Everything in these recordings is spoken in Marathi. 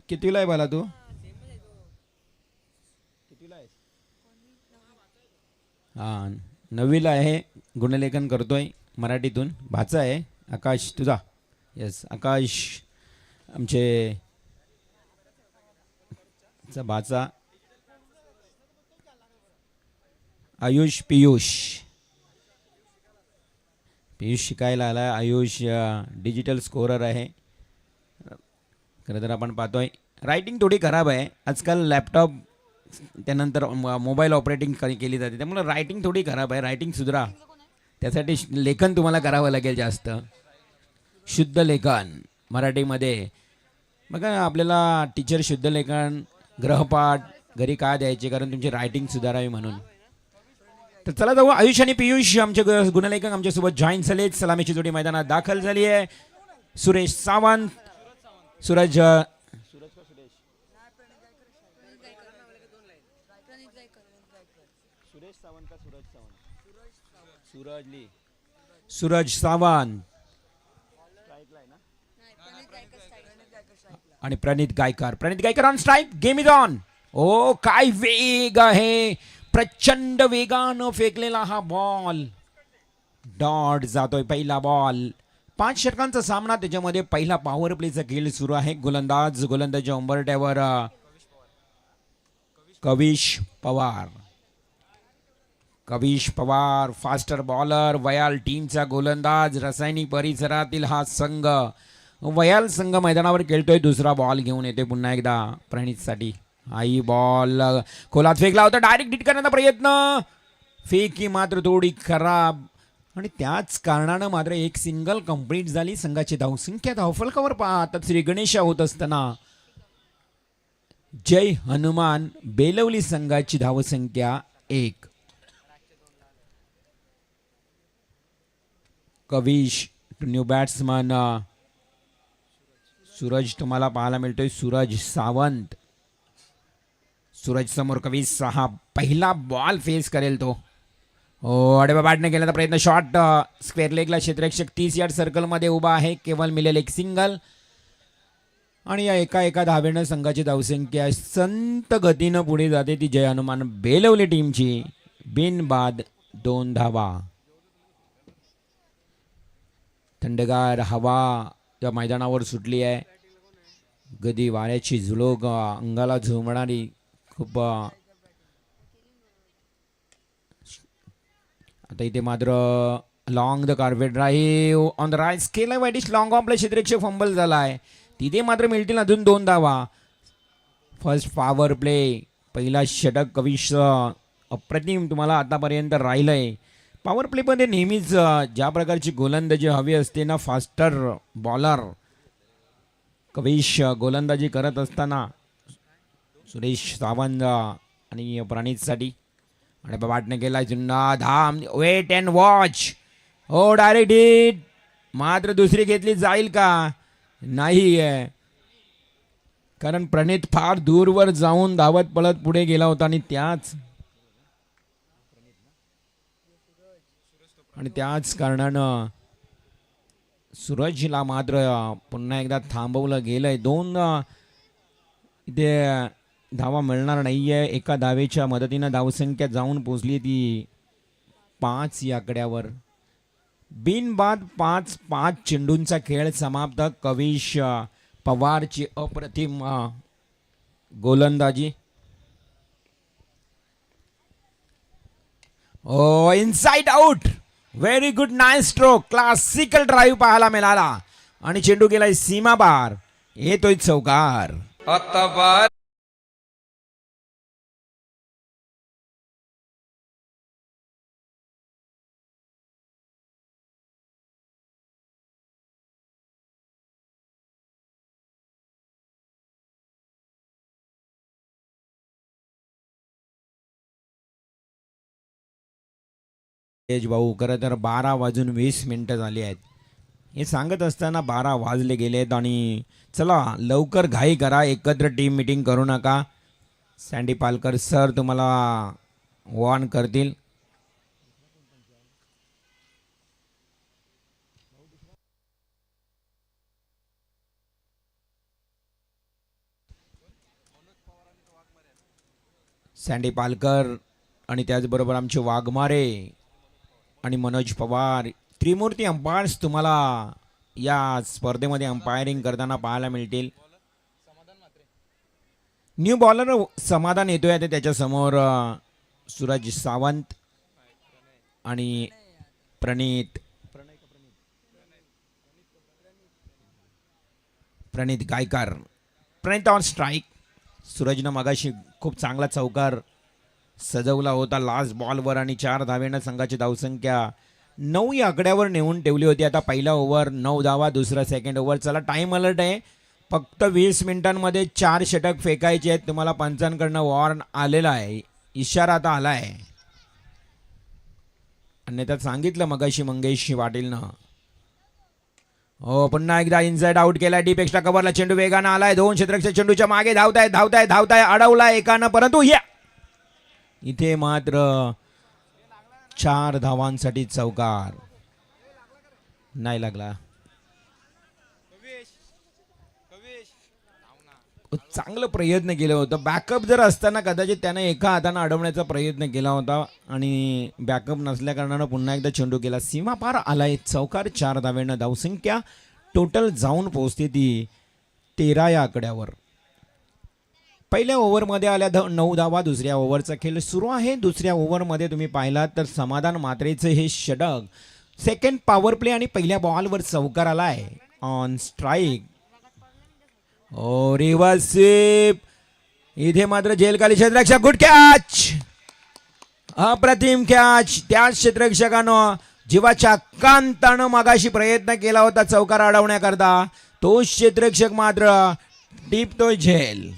कितवीला आहे बाला तू? कितवीला आहेस? हां, 9वीला आहे. गुणलेखन करतोय मराठीतून. भाचा आहे आकाश तुझा. येस आकाश आमचे चा भाचा आयुष पियुष. पियुष शिकायला आला. आयुष डिजिटल स्कोरर आहे. खरं तर आपण पाहतोय रायटिंग थोडी खराब आहे आजकाल. लॅपटॉप त्यानंतर मोबाईल ऑपरेटिंग केली जाते, त्यामुळे रायटिंग थोडी खराब आहे. रायटिंग सुधरा, त्यासाठी लेखन तुम्हाला करावं लागेल जास्त. शुद्ध लेखन मराठीमध्ये. बघा आपल्याला टीचर शुद्ध लेखन ग्रहपाठ घरी का द्यायचे, कारण तुमची रायटिंग सुधारावी म्हणून. तर चला जाऊ. आयुष आणि पियुष आमचे गुणलेखक आमच्यासोबत जॉईन झाले. सलामीची जोडी मैदानात दाखल झाली आहे. सुरेश सावंत, सूरज सूरज सावंत आणि Pranit Gaikar. Pranit Gaikar on strike. Game is on. ओ काय वेग आहे, प्रचंड वेगानं फेकलेला हा बॉल. डॉट जातोय पहिला बॉल. 5 षटकांचा सामना, त्याच्यामध्ये पहिला पॉवर प्लेचा खेळ सुरू आहे. गोलंदाज उंबरठ्यावर कविश पवार. Kavish Pawar faster bowler. वयाल टीमचा गोलंदाज. रासायनिक परिसरातील हा संघ, वयाल संघ मैदानावर खेळतोय. दुसरा बॉल घेऊन येते पुन्हा एकदा प्रणितसाठी. आई बॉल खोलात फेकला होता, डायरेक्ट हिट करण्याचा प्रयत्न. फेकी मात्र थोडी खराब, आणि त्याच कारणानं मात्र एक सिंगल कंप्लीट झाली. संघाची धावसंख्या धावफलकावर पाहतात श्री गणेशा होत असताना जय हनुमान बेलवली संघाची धावसंख्या 1. Kavish new batsman. सूरज तुम्हाला पाहायला मिळतोय. सूरज सावंत. सूरज समोर कविश. 6 पहिला बॉल फेस करेल तो. हो अडव्या बॅटने केल्याचा प्रयत्न. शॉट स्क्वेअर लेगला. क्षेत्ररक्षक 30 यार्ड सर्कलमध्ये उभा आहे. केवळ मिळेल एक सिंगल, आणि या एका धावेनं संघाची धावसंख्या संत गतीनं पुढे जाते. ती जय हनुमान बेलवली टीमची. बिनबाद 2 धावा. थंडगार हवा या मैदानावर सुटली आहे. गदी वाऱ्याची झुळूक अंगाला झुमणारी. खूप आता इथे मात्र long the carpet drive on the right scale आहे. वाईटिश लॉंग ऑफला क्षेत्ररक्षक फंबल झाला आहे. तिथे मात्र मिळतील अजून 2 धावा. First power play. पहिला षटक कविश अप्रतिम तुम्हाला आतापर्यंत राहिलंय. पॉवर प्लेमध्ये नेहमीच ज्या प्रकारची गोलंदाजी हवी असते ना, फास्टर बॉलर कविश गोलंदाजी करत असताना सुरेश सावंत आणि प्रणितसाठी. आणि बॅटने गेला जुन्ना धाम. Wait and watch. हो डायरेक्ट हिट. मात्र दुसरी घेतली जाईल का? नाही आहे, कारण प्रणित फार दूरवर जाऊन धावत पळत पुढे गेला होता, आणि त्याच कारणानं सूरजला मात्र पुन्हा एकदा थांबवलं गेलंय. 2 इथे धावा मिळणार नाहीये. एका धावेच्या मदतीनं धावसंख्या जाऊन पोचली ती 5 या आकड्यावर. बिनबाद 5 चेंडूंचा खेळ समाप्त. कविश पवारची अप्रतिम गोलंदाजी. Oh inside out. Very good nice stroke. Classical drive पाहायला मिळाला, आणि चेंडू गेलाय सीमा बार. येतोय चौकार. आता बार भाऊ. खरं तर 12:20 झाली आहेत. हे सांगत असताना 12 वाजले गेलेत, आणि चला लवकर घाई करा. एकत्र टीम मीटिंग करू नका. सँडी पालकर सर तुम्हाला वॉर्न करतील. सँडी पालकर आणि त्याचबरोबर आमचे वाघमारे आणि मनोज पवार त्रिमूर्ती अंपायर्स तुम्हाला या स्पर्धेमध्ये अंपायरिंग करताना पाहायला मिळतील. न्यू बॉलर समाधान येतोय आता त्याच्यासमोर सूरज सावंत आणि प्रणित गायकर. प्रणित ऑन स्ट्राईक. सूरजनं मगाशी खूप चांगला चौकार सजवला होता लास्ट बॉलवर आणि 4 धावेनं संघाची धावसंख्या 9 या आकड्यावर नेऊन ठेवली होती. आता पहिला ओव्हर 9 धावा, दुसरा सेकंड ओव्हर. चला टाइम अलर्ट आहे. फक्त 20 मिनिटांमध्ये 4 षटक फेकायचे आहेत. तुम्हाला पंचांकडनं वॉर्न आलेला आहे, इशारा आता आला आहे. अन्यथा सांगितलं मगाशी मंगेश पाटीलनं. हो पुन्हा एकदा इनसाइड आउट केला. डीप एक्स्ट्रा कव्हरला चेंडू वेगानं आलाय. 2 क्षेत्ररक्षक चेंडूच्या मागे धावताय अडवलाय एकानं, परंतु या इथे मात्र 4 धावांसाठी चौकार नाही लागला. चांगलं प्रयत्न केलं होतं. बॅकअप जर असताना कदाचित त्यानं एका हाताने अडवण्याचा प्रयत्न केला होता आणि बॅकअप नसल्या कारणानं पुन्हा एकदा चेंडू केला. सीमा पार आलाय. चौकार 4 धावेनं धावसंख्या टोटल जाऊन पोहोचते ती 13 या आकड्यावर. पहिल्या ओव्हरमध्ये आल्या 9 धावा. दुसऱ्या ओव्हरचा खेळ सुरू आहे. दुसऱ्या ओव्हरमध्ये तुम्ही पाहिलात तर समाधान मात्रेचं हे षटक, सेकंड पॉवर प्ले आणि पहिल्या बॉलवर चौकार आलाय on strike. Oh reverse sweep. इथे मात्र झेलखाली क्षेत्ररक्षक. गुड कॅच, अप्रतिम कॅच. त्याच क्षेत्ररक्षकानं जीवाच्या कांतानं मगाशी प्रयत्न केला होता चौकार अडवण्याकरता. तो क्षेत्ररक्षक मात्र टिपतोय झेल.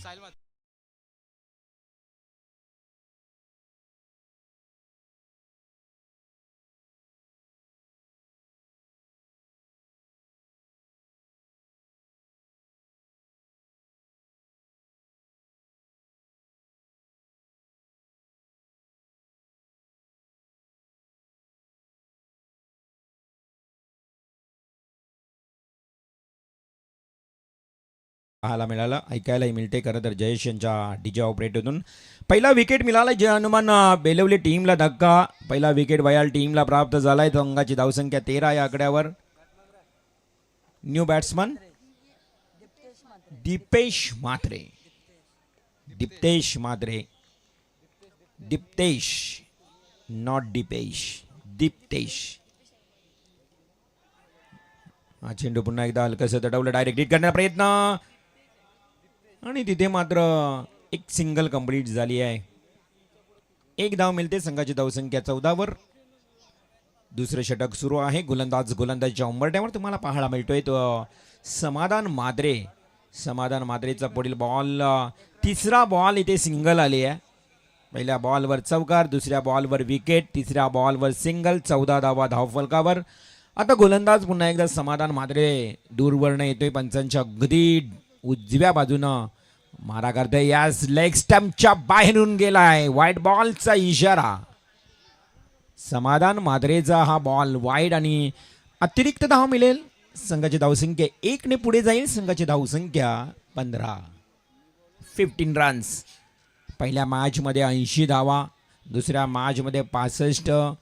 पाहायला मिळालं, ऐकायलाही मिळते. खरं तर जयेश यांच्या डीजे ऑपरेटरतून पहिला विकेट मिळाला. जय हनुमान बेलवली टीमला धक्का. पहिला विकेट वयाल टीमला प्राप्त झालाय. संघाची धावसंख्या 13 या आकड्यावर. New batsman Dipesh Mhatre. Not Dipesh, Diptesh. हा चेंडू पुन्हा एकदा हलकसं तडवलं. डायरेक्ट हिट करण्याचा प्रयत्न आणि तिथे मात्र एक सिंगल कंप्लीट झाली आहे. 1 धाव मिळते. संघाची धावसंख्या 14 वर. दुसरे षटक सुरू आहे. गोलंदाजीच्या उंबरठ्यावर तुम्हाला पाहायला मिळतोय तो समाधान मात्रेचा पुढील बॉल. तिसरा बॉल इथे सिंगल आली आहे. पहिल्या बॉलवर चौकार, दुसऱ्या बॉलवर विकेट, तिसऱ्या बॉलवर सिंगल. 14 धावा धावफलकावर. आता गोलंदाज पुन्हा एकदा समाधान मात्रे दूरवरनं येतोय. पंचांच्या अगदी उजव्या बाजूनं मारा करतोय. यास लेग स्टंपच्या बाहेरून गेलाय. वाईट बॉलचा इशारा. समाधान मात्रेचा हा बॉल वाईड आणि अतिरिक्त धाव मिळेल. संघाची धावसंख्या 1 ने पुढे जाईल. संघाची धावसंख्या 15 रन्स. पहिल्या मॅचमध्ये 80 धावा, दुसऱ्या मॅचमध्ये 65,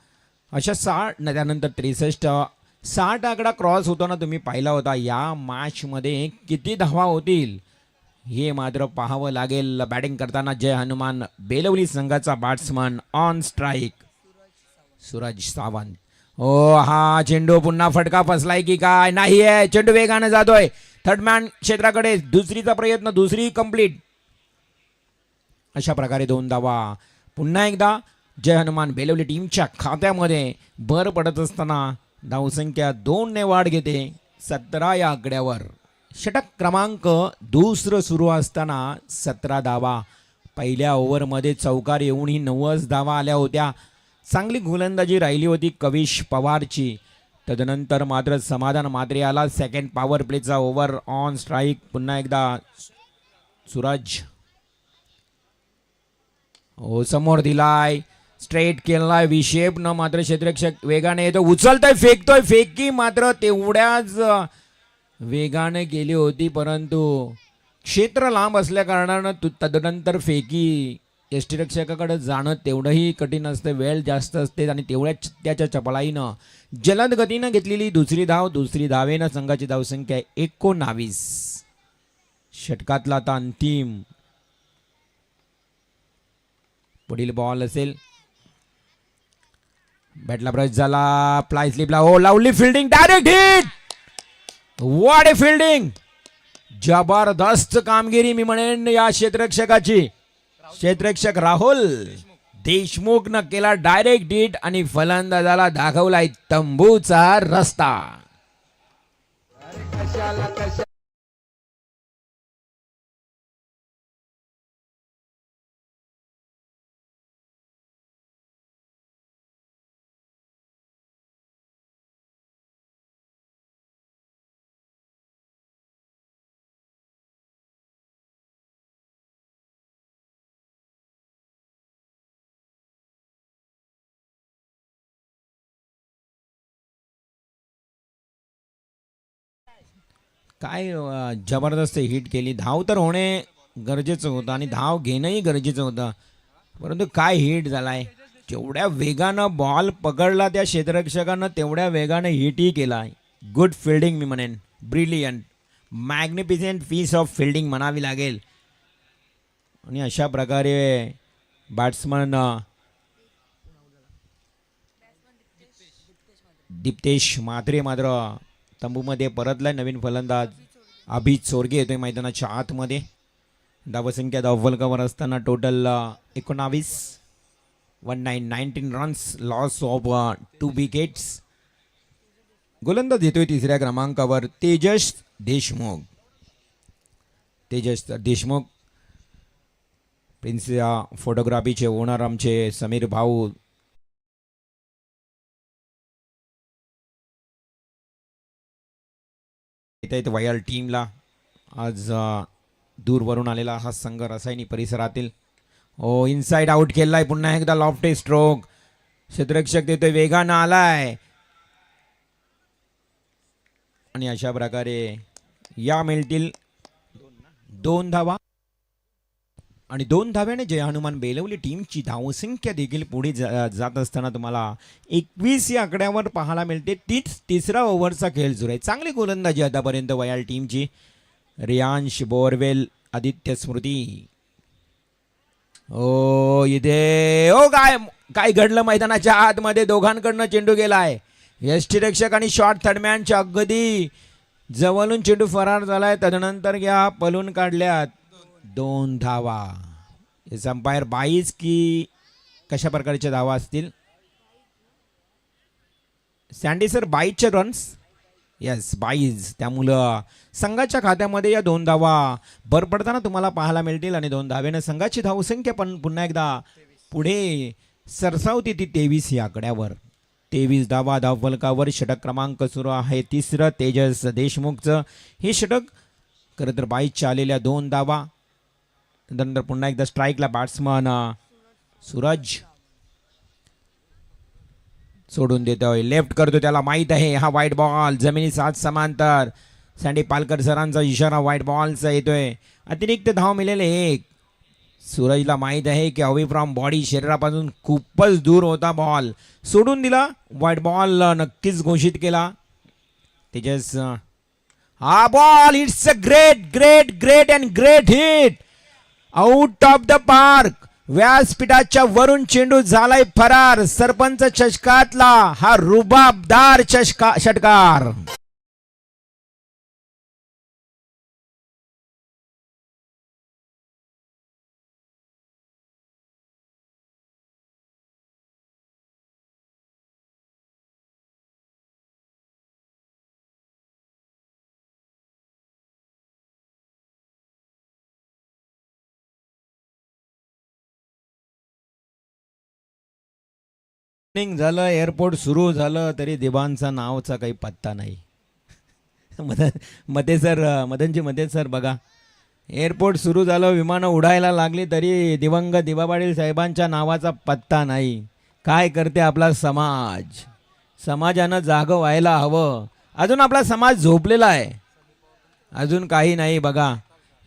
अशा 60, त्यानंतर 63. 60 आकडा क्रॉस होताना तुम्ही पाहिला होता. या मॅचमध्ये किती धावा होतील हे मात्र पाहावं लागेल. बॅटिंग करताना जय हनुमान बेलवली संघाचा batsman on strike Suraj Sawant. हो हा चेंडू पुन्हा फटका फसलाय की काय? नाही आहे. चेंडू वेगानं जातोय थर्डमॅन क्षेत्राकडे. दुसरीचा प्रयत्न, दुसरी कंप्लीट. अशा प्रकारे 2 धावा पुन्हा एकदा जय हनुमान बेलवली टीमच्या खात्यामध्ये. भर पडत असताना धावसंख्या 2 ने वाढ घेते 17 या आकड्यावर. षटक क्रमांक 2 सुरू असताना 17 धावा. पहिल्या ओव्हरमध्ये चौकार येऊनही 90 धावा आल्या होत्या. चांगली गोलंदाजी राहिली होती कविश पवारची. तदनंतर मात्र समाधान मात्रे आला. सेकंड पॉवर प्लेचा ओव्हर ऑन स्ट्राईक. पुन्हा एकदा सूरज हो समोर दिलाय. स्ट्रेट केलाय विशेप न. मात्र क्षेत्ररक्षक वेगाने येतो, उचलतोय, फेकतोय. फेकी मात्र तेवढ्याच वेगाने गेली होती, परंतु क्षेत्र लांब असल्या कारणानं तदनंतर फेकी यष्टीरक्षकाकडे जाणं तेवढंही कठीण असतं, वेळ जास्त असते आणि तेवढ्याच त्याच्या चपळाईनं जलद गतीनं घेतलेली दुसरी धावेनं संघाची धावसंख्या 19. षटकातला आता अंतिम पुढील बॉल असेल. बॅटला ब्रश झाला, फ्लाय स्लिपला. ओ लावली fielding, direct hit. What A fielding. जबरदस्त कामगिरी मी म्हणेन या क्षेत्ररक्षकाची. क्षेत्ररक्षक राहुल देशमुखनं केला डायरेक्ट हिट आणि फलंदाजाला दाखवलाय तंबूचा रस्ता. काय जबरदस्त हिट केली. धाव तर होणे गरजेचं होतं आणि धाव घेणंही गरजेचं होतं, परंतु काय हिट झालाय. जेवढ्या वेगानं बॉल पकडला त्या क्षेत्ररक्षकानं तेवढ्या वेगानं हिटही केला. गुड फिल्डिंग मी म्हणेन. Brilliant, magnificent piece of fielding म्हणावी लागेल. आणि अशा प्रकारे बॅट्समन दीप्तेश म्हात्रे मात्र तंबूमध्ये परतलाय. नवीन फलंदाज अभित चोरगे येतोय मैदानाच्या आतमध्ये. धावसंख्या धावफलकावर असताना total 19. 19 runs, loss of 2 wickets. गोलंदाज येतोय तिसऱ्या क्रमांकावर तेजस देशमुख. प्रिन्स फोटोग्राफीचे ओनर आमचे समीर भाऊ. वयाल टीमला आज दूरवरून आलेला हा संघ रसायनी परिसरातील. ओ इनसाइड आउट केलाय पुन्हा एकदा. Lofted stroke. क्षेत्ररक्षक देतोय, वेगानं आलाय आणि अशा प्रकारे या मिळतील 2 धावा. आणि 2 धाव्याने जय हनुमान बेलवली टीमची धावसंख्या देखील पुढे जात असताना तुम्हाला 21 या आकड्यावर पाहायला मिळते. तिसरा ओव्हरचा खेळ सुरू आहे. चांगली गोलंदाजी आतापर्यंत वयाल टीमची. रियांश बोरवेल, आदित्य स्मृती. ओ इथे ओ काय घडलं मैदानाच्या आतमध्ये. दोघांकडनं चेंडू गेलाय. यष्टीरक्षक आणि शॉर्ट थर्डमॅनच्या अगदी जवळून चेंडू फरार झालाय. तदनंतर या पलून काढल्यात 2 धावा. अंपायर 22 की कशा प्रकारच्या धावा असतील. सँडी सर 22चे रन्स. येस 22. त्यामुळं संघाच्या खात्यामध्ये या 2 धावा भर पडताना तुम्हाला पाहायला मिळतील आणि 2 धावेनं संघाची धावसंख्या पण पुन्हा एकदा पुढे सरसावती ती 23 या आकड्यावर. 23 धावा धावफलकावर. षटक क्रमांक सुरू आहे तिसरं तेजस देशमुखचं. हे षटक खरं तर 22च्या आलेल्या 2 धावा. नंतर पुन्हा एकदा स्ट्राईकला बॅट्समन सूरज सोडून देतोय. लेफ्ट करतो, त्याला माहीत आहे हा वाईट बॉल. जमिनी 7 समांतर. सँडी पालकर सरांचा इशारा वाईट बॉलचा येतोय. अतिरिक्त धाव मिळेल 1. सूरजला माहीत आहे की अवे फ्रॉम बॉडी, शरीरापासून खूपच दूर होता बॉल. सोडून दिला. वाईट बॉल नक्कीच घोषित केला. तेजस हा ball. It's a great hit. Out of the park. व्यासपीठाच्या वरून चेंडू झालाय फरार. सरपंच चषकातला हा रुबाबदार षटकार. झालं, एअरपोर्ट सुरू झालं तरी देवांचा नावचा काही पत्ता नाही. मदनजी सर बघा, एअरपोर्ट सुरू झालं, विमानं उडायला लागली तरी दिवंगत दिवा पाटील साहेबांच्या नावाचा पत्ता नाही. काय करते आपला समाज. समाजानं जागं व्हायला हवं. अजून आपला समाज झोपलेला आहे. अजून काही नाही. बघा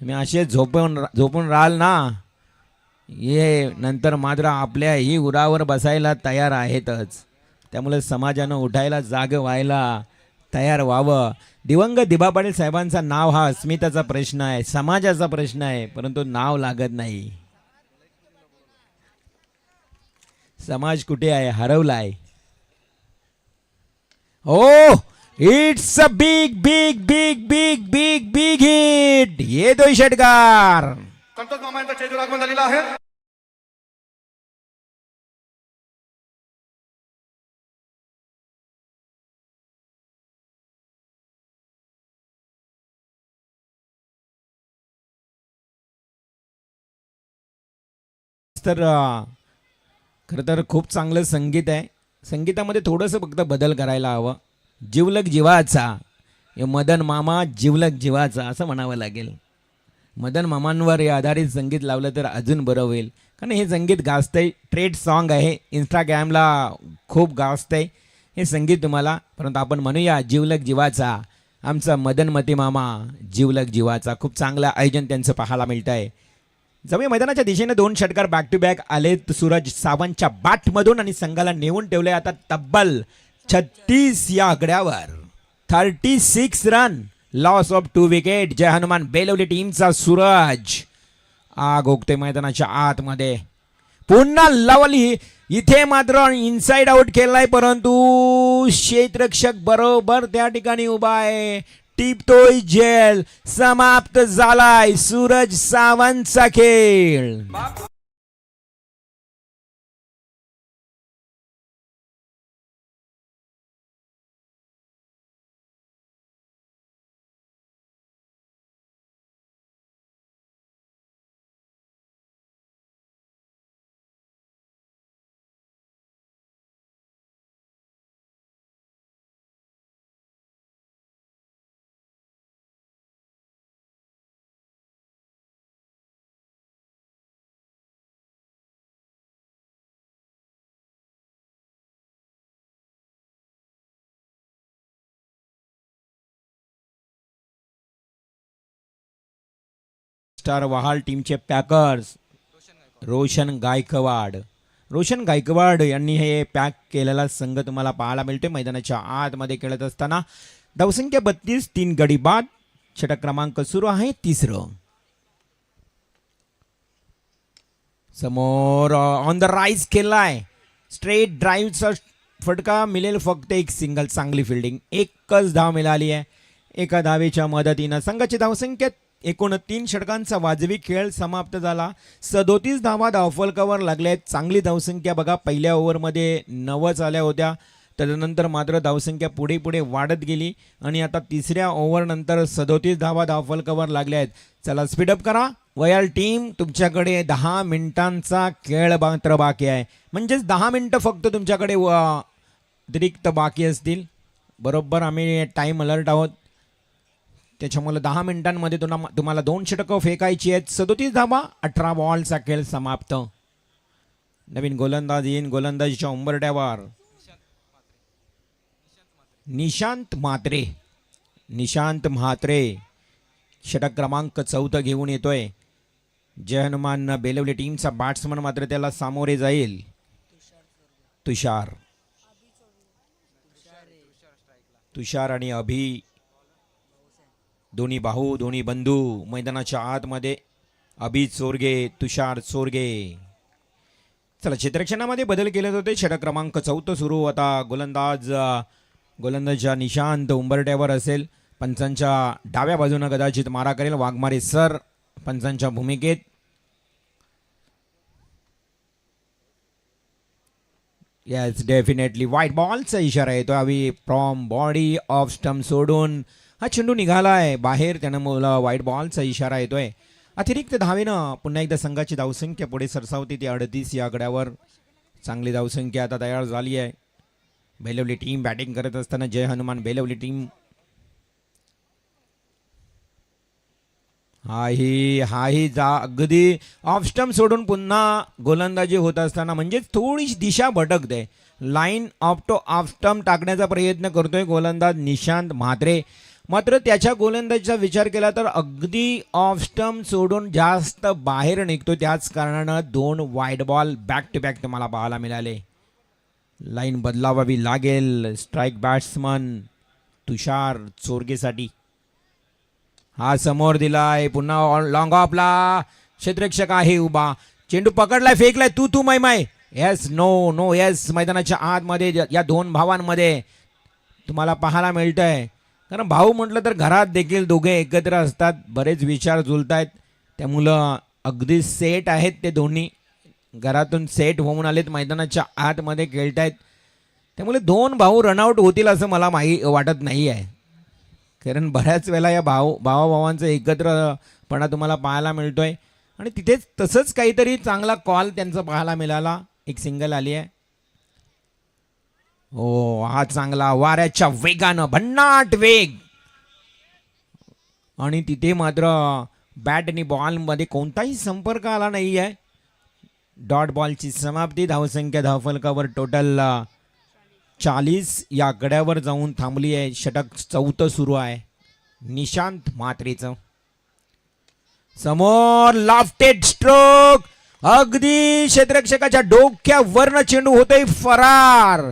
तुम्ही असे झोपून राहाल ना, हे नंतर मात्र आपल्या ही उरावर बसायला तयार आहेतच. त्यामुळे समाजानं उठायला जाग व्हायला तयार व्हावं. दिवंगत दिबा पाटील साहेबांचं नाव हा अस्मिताचा प्रश्न आहे, समाजाचा प्रश्न आहे, परंतु नाव लागत नाही. समाज कुठे आहे, हरवलाय. Oh it's a big big big big big big hit. येतोय षटकार. संतोष मामा यांचा चेंडू लागून झालेला आहे. तर खरं तर खूप चांगलं संगीत आहे. संगीतामध्ये थोडंसं फक्त बदल करायला हवं. जिवलग जीवाचा, हे मदन मामा जिवलग जीवाचा असं म्हणावं लागेल. मदन मामांवर हे आधारित संगीत लावलं तर अजून बरं होईल, कारण हे संगीत गाजतंय. ट्रेड सॉन्ग आहे, इंस्टाग्रामला खूप गाजतंय हे संगीत तुम्हाला. परंतु आपण म्हणूया जिवलग जीवाचा, आमचा मदनमती मामा जिवलग जीवाचा. खूप चांगलं आयोजन त्यांचं पाहायला मिळतं आहे. जमी मैदानाच्या दिशेने 2 षटकार बॅक टू बॅक आलेत सूरज सावंतच्या बॅटमधून आणि संघाला नेऊन ठेवले आता तब्बल 36 या आकड्यावर. 36 रन, लॉस ऑफ 2 विकेट. जय हनुमान बेलवली टीमचा सूरज आग ओकते मैदानाच्या आतमध्ये. पुन्हा लवली इथे मात्र इनसाइड आउट केलाय, परंतु क्षेत्ररक्षक बरोबर त्या ठिकाणी उभा आहे. टिपतोय जेल. समाप्त झालाय सूरज सावंतचा खेळ. स्टार वहाल टीमचे पॅकर्स रोशन गायकवाड यांनी हे पॅक केलेला संघ तुम्हाला पाहायला मिळतोय मैदानाच्या आतमध्ये खेळत असताना. धावसंख्या 32, 3 गडी बाद. षटक क्रमांक सुरू आहे 3रं. समोर ऑन द राईज केलाय. स्ट्रेट ड्राईव्हचा फटका मिळेल, फक्त एक सिंगल. चांगली फिल्डिंग, एकच धाव मिळाली आहे. एका धावेच्या मदतीनं संघाची धावसंख्या एकूण 3 षटकांचा वाजवी खेळ समाप्त झाला. 37 धावा धावफलकावर लागल्या. चांगली धावसंख्या बघा, पहिल्या ओव्हरमध्ये 9च आल्या होत्या, त्यानंतर मात्र धावसंख्या पुढे पुढे वाढत गेली आणि आता 3ऱ्या ओव्हरनंतर 37 धावा धावफलकावर लागल्या आहेत. चला स्पीडअप करा. वयाल टीम, तुमच्याकडे 10 मिनिटांचा खेळ मात्र बाकी आहे, म्हणजेच 10 मिनिटं फक्त तुमच्याकडे अतिरिक्त बाकी असतील. बरोबर आम्ही टाईम अलर्ट आहोत, त्याच्यामुळे 10 मिनिटांमध्ये तुम्हाला 2 षटकं फेकायची आहेत. 37 धावा, 18 बॉलचा खेळ समाप्त. नवीन गोलंदाज येईन गोलंदाजीच्या उंबरट्यावर. निशांत म्हात्रे षटक क्रमांक 14 घेऊन येतोय. जय हनुमान बेलवली टीमचा बॅट्समन मात्र त्याला सामोरे जाईल. तुषार आणि अभि, दोन्ही भाऊ, दोन्ही बंधू मैदानाच्या आतमध्ये. अभि चोरगे, तुषार चोरगे. चला क्षेत्ररक्षणामध्ये बदल केले होते. षटक क्रमांक 14 सुरू होता. गोलंदाजच्या निशांत उंबरट्यावर असेल. पंचांच्या डाव्या बाजूने कदाचित मारा करेल वाघमारे सर पंचांच्या भूमिकेत. येस, डेफिनेटली व्हाईट बॉलचा इशारा येतो. अभि फ्रॉम बॉडी ऑफ स्टंप सोडून हा चेंडू निघालाय बाहेर, त्यानं मला व्हाईट बॉलचा इशारा येतोय. अतिरिक्त धावेनं पुन्हा एकदा संघाची धावसंख्या पुढे सरसावती ती 38 या आकड्यावर. चांगली धावसंख्या आता तयार झाली आहे. बेलवली टीम बॅटिंग करत असताना जय हनुमान बेलवली टीम हाही अगदी ऑफ स्टंप सोडून पुन्हा गोलंदाजी होत असताना म्हणजेच थोडीशी दिशा भटकते. Line of two off stump टाकण्याचा प्रयत्न करतोय गोलंदाज निशांत म्हात्रे. मात्र त्याच्या गोलंदाजीचा विचार केला तर अगदी ऑफ स्टंप सोडून जास्त बाहेर निघतो. त्याच कारणानं 2 wide ball back to back तुम्हाला पाहायला मिळाले. लाईन बदलावावी लागेल स्ट्राईक बॅट्समन तुषार चोरगेसाठी. हा समोर दिलाय पुन्हा लॉंग ऑफला क्षेत्ररक्षक आहे उभा. चेंडू पकडलाय फेकलाय तू माय येस नो येस. मैदानाच्या आतमध्ये या 2 भावांमध्ये तुम्हाला पाहायला मिळतंय. कारण भाऊ म्हटलं तर घरात देखील दोघे एकत्र असतात. बरेच विचार जुळतायत. त्यामुळं अगदी सेट आहेत ते दोन्ही. घरातून सेट होऊन आलेत मैदानाच्या आतमध्ये खेळतायत. त्यामुळे 2 भाऊ रनआउट होतील असं मला वाटत नाही आहे. कारण बऱ्याच वेळेला या भावाभावांचं एकत्रपणा तुम्हाला पाहायला मिळतोय. आणि तिथेच तसंच काहीतरी चांगला कॉल त्यांचा पाहायला मिळाला. एक सिंगल आली आहे. हो हा चांगला वाऱ्याच्या वेगानं भन्नाट वेग. आणि तिथे मात्र बॅट आणि बॉलमध्ये कोणताही संपर्क आला नाही आहे. डॉट बॉलची समाप्ती. धावसंख्या धावफलकावर टोटल 40 या आकड्यावर जाऊन थांबली आहे. षटक 4थं सुरू आहे निशांत म्हात्रेचं. समोर लॉफ्टेड स्ट्रोक अगदी क्षेत्ररक्षकाच्या डोक्यावरनं चेंडू होतोय फरार.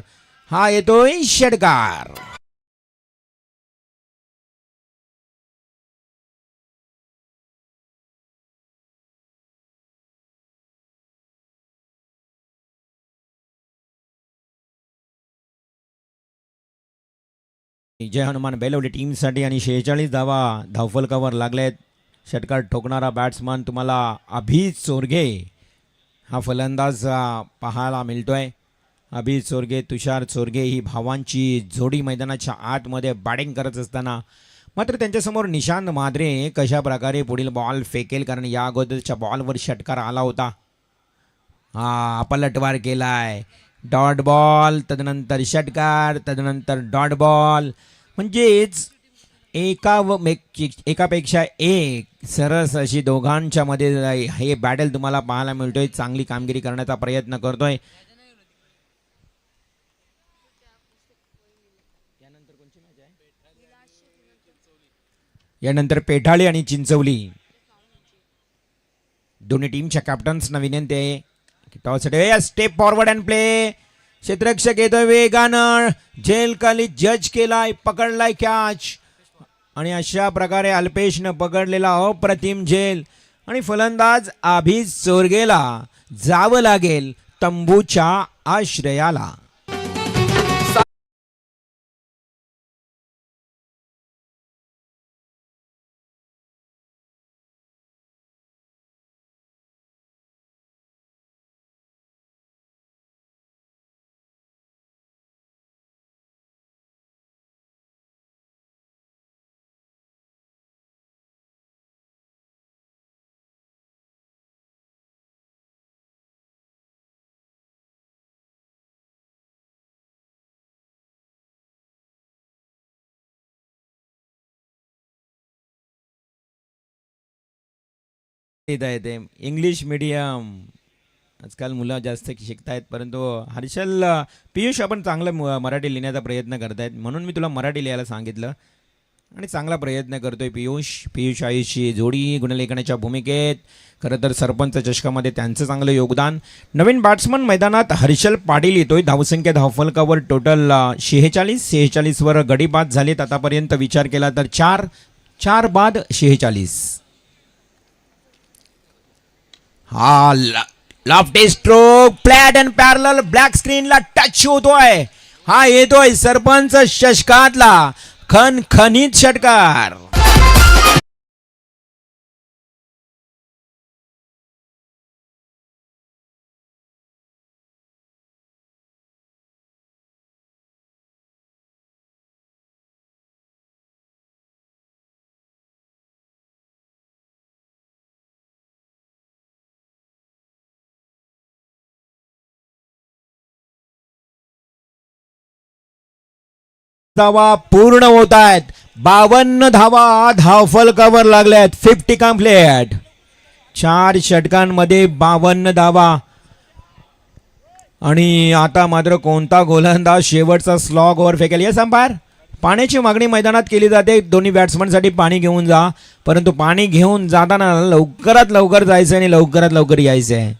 हा येतोय षटकार. जय हनुमान बेलवली टीमसाठी आणि 46 धावा धावफलकावर लागलेत. षटकार ठोकणारा बॅट्समन तुम्हाला अभि चोरगे हा फलंदाज पाहायला मिळतोय. अभि चोरगे तुषार चोरगे ही भावांची जोडी मैदानाच्या आतमध्ये बॅटिंग करत असताना मात्र त्यांच्यासमोर निशांत म्हात्रे कशा प्रकारे पुढील बॉल फेकेल. कारण या अगोदरच्या बॉलवर षटकार आला होता. हा पलटवार केलाय. डॉट बॉल तदनंतर षटकार तदनंतर डॉट बॉल. म्हणजेच एकापेक्षा एक सरस अशी दोघांच्या मध्ये हे बॅटल तुम्हाला पाहायला मिळतोय. चांगली कामगिरी करण्याचा प्रयत्न करतोय. यानंतर पेठाळे आणि चिंचवली दोन्ही टीमच्या कॅप्टन्सना विनंती आहे की toss step forward and play. क्षेत्ररक्षक येतोय वेगानं. झेल खाली जज केलाय पकडलाय कॅच. आणि अशा प्रकारे अल्पेशनं पकडलेला अप्रतिम झेल. आणि फलंदाज अभि चोरगेला जावं लागेल तंबूच्या आश्रयाला. येते इंग्लिश मीडियम आजकाल मुलं जास्त शिकतायत. परंतु हर्षल पियुष आपण चांगलं मराठी लिहिण्याचा प्रयत्न करतायत म्हणून मी तुला मराठी लिहायला सांगितलं. आणि चांगला प्रयत्न करतोय पियुष आयुषची जोडी गुणलेखनाच्या भूमिकेत. खरं तर सरपंच चषकामध्ये त्यांचं चांगलं योगदान. नवीन बॅट्समन मैदानात हर्षल पाटील येतोय. धावसंख्या धावफलकावर टोटल 46 वर गडी बाद झालेत आतापर्यंत. विचार केला तर 4 बाद 46. हा lofty stroke flat and parallel black स्क्रीनला टच होतोय. हा येतोय सरपंच षटकातला खणखणीत षटकार. धावा पूर्ण होत आहेत. 52 धावा धावफलकावर लागल्यात. 50 कम्प्लीट. 4 षटकांमध्ये 52 धावा. आणि आता मात्र कोणता गोलंदाज शेवटचा स्लॉग ओव्हर फेकेल. येस अंपायर पाण्याची मागणी मैदानात केली जाते, दोन्ही बॅट्समनसाठी पाणी घेऊन जा, परंतु पाणी घेऊन जाताना लवकरात लवकर जायचं आणि लवकरात लवकर यायचं आहे.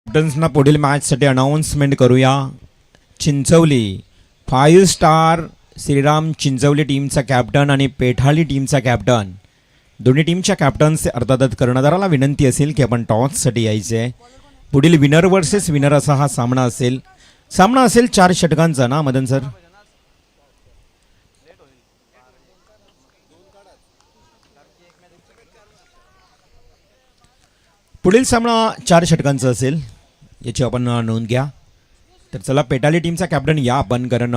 कॅप्टन्सना पुढील मॅचसाठी अनाऊन्समेंट करूया. चिंचवली 5 स्टार श्रीराम चिंचवली टीमचा कॅप्टन आणि पेठाळी टीमचा कॅप्टन, दोन्ही टीमच्या कॅप्टन्स अर्थातच कर्णधाराला विनंती असेल की आपण टॉससाठी यायचे आहे. पुढील विनर वर्सेस विनर असा हा सामना असेल. सामना असेल 4 षटकांचा ना मदन सर? पुढील सामना 4 षटकांचा असेल, याची आपण नोंद घ्या. तर चला पेटाली टीमचा कॅप्टन या आपण, कारण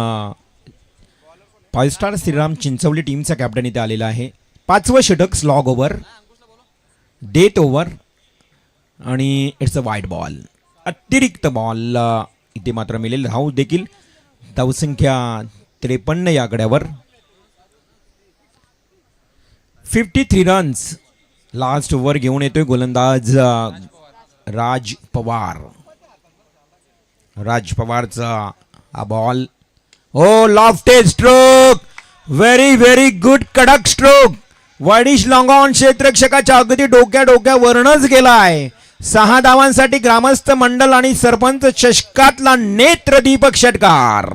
5 स्टार श्रीराम चिंचवली टीमचा कॅप्टन इथे आलेला आहे. 5वं षटक स्लॉग ओव्हर, डेथ ओव्हर आणि इट्स अ वाईड बॉल, अतिरिक्त बॉल इथे मात्र मिळेल. धाव देखील धावसंख्या 53 या आकड्यावर. 53 रन्स लास्ट ओव्हर घेऊन येतोय गोलंदाज राज पवार. राज पवारचा हा ball, oh lofted stroke, very very good कडक स्ट्रोक. वाईडिश लॉंग ऑन क्षेत्ररक्षकाच्या अगदी डोक्यावरूनच गेलाय. 6 धावांसाठी ग्रामस्थ मंडळ आणि सरपंच चषकातला नेत्रदीपक षटकार.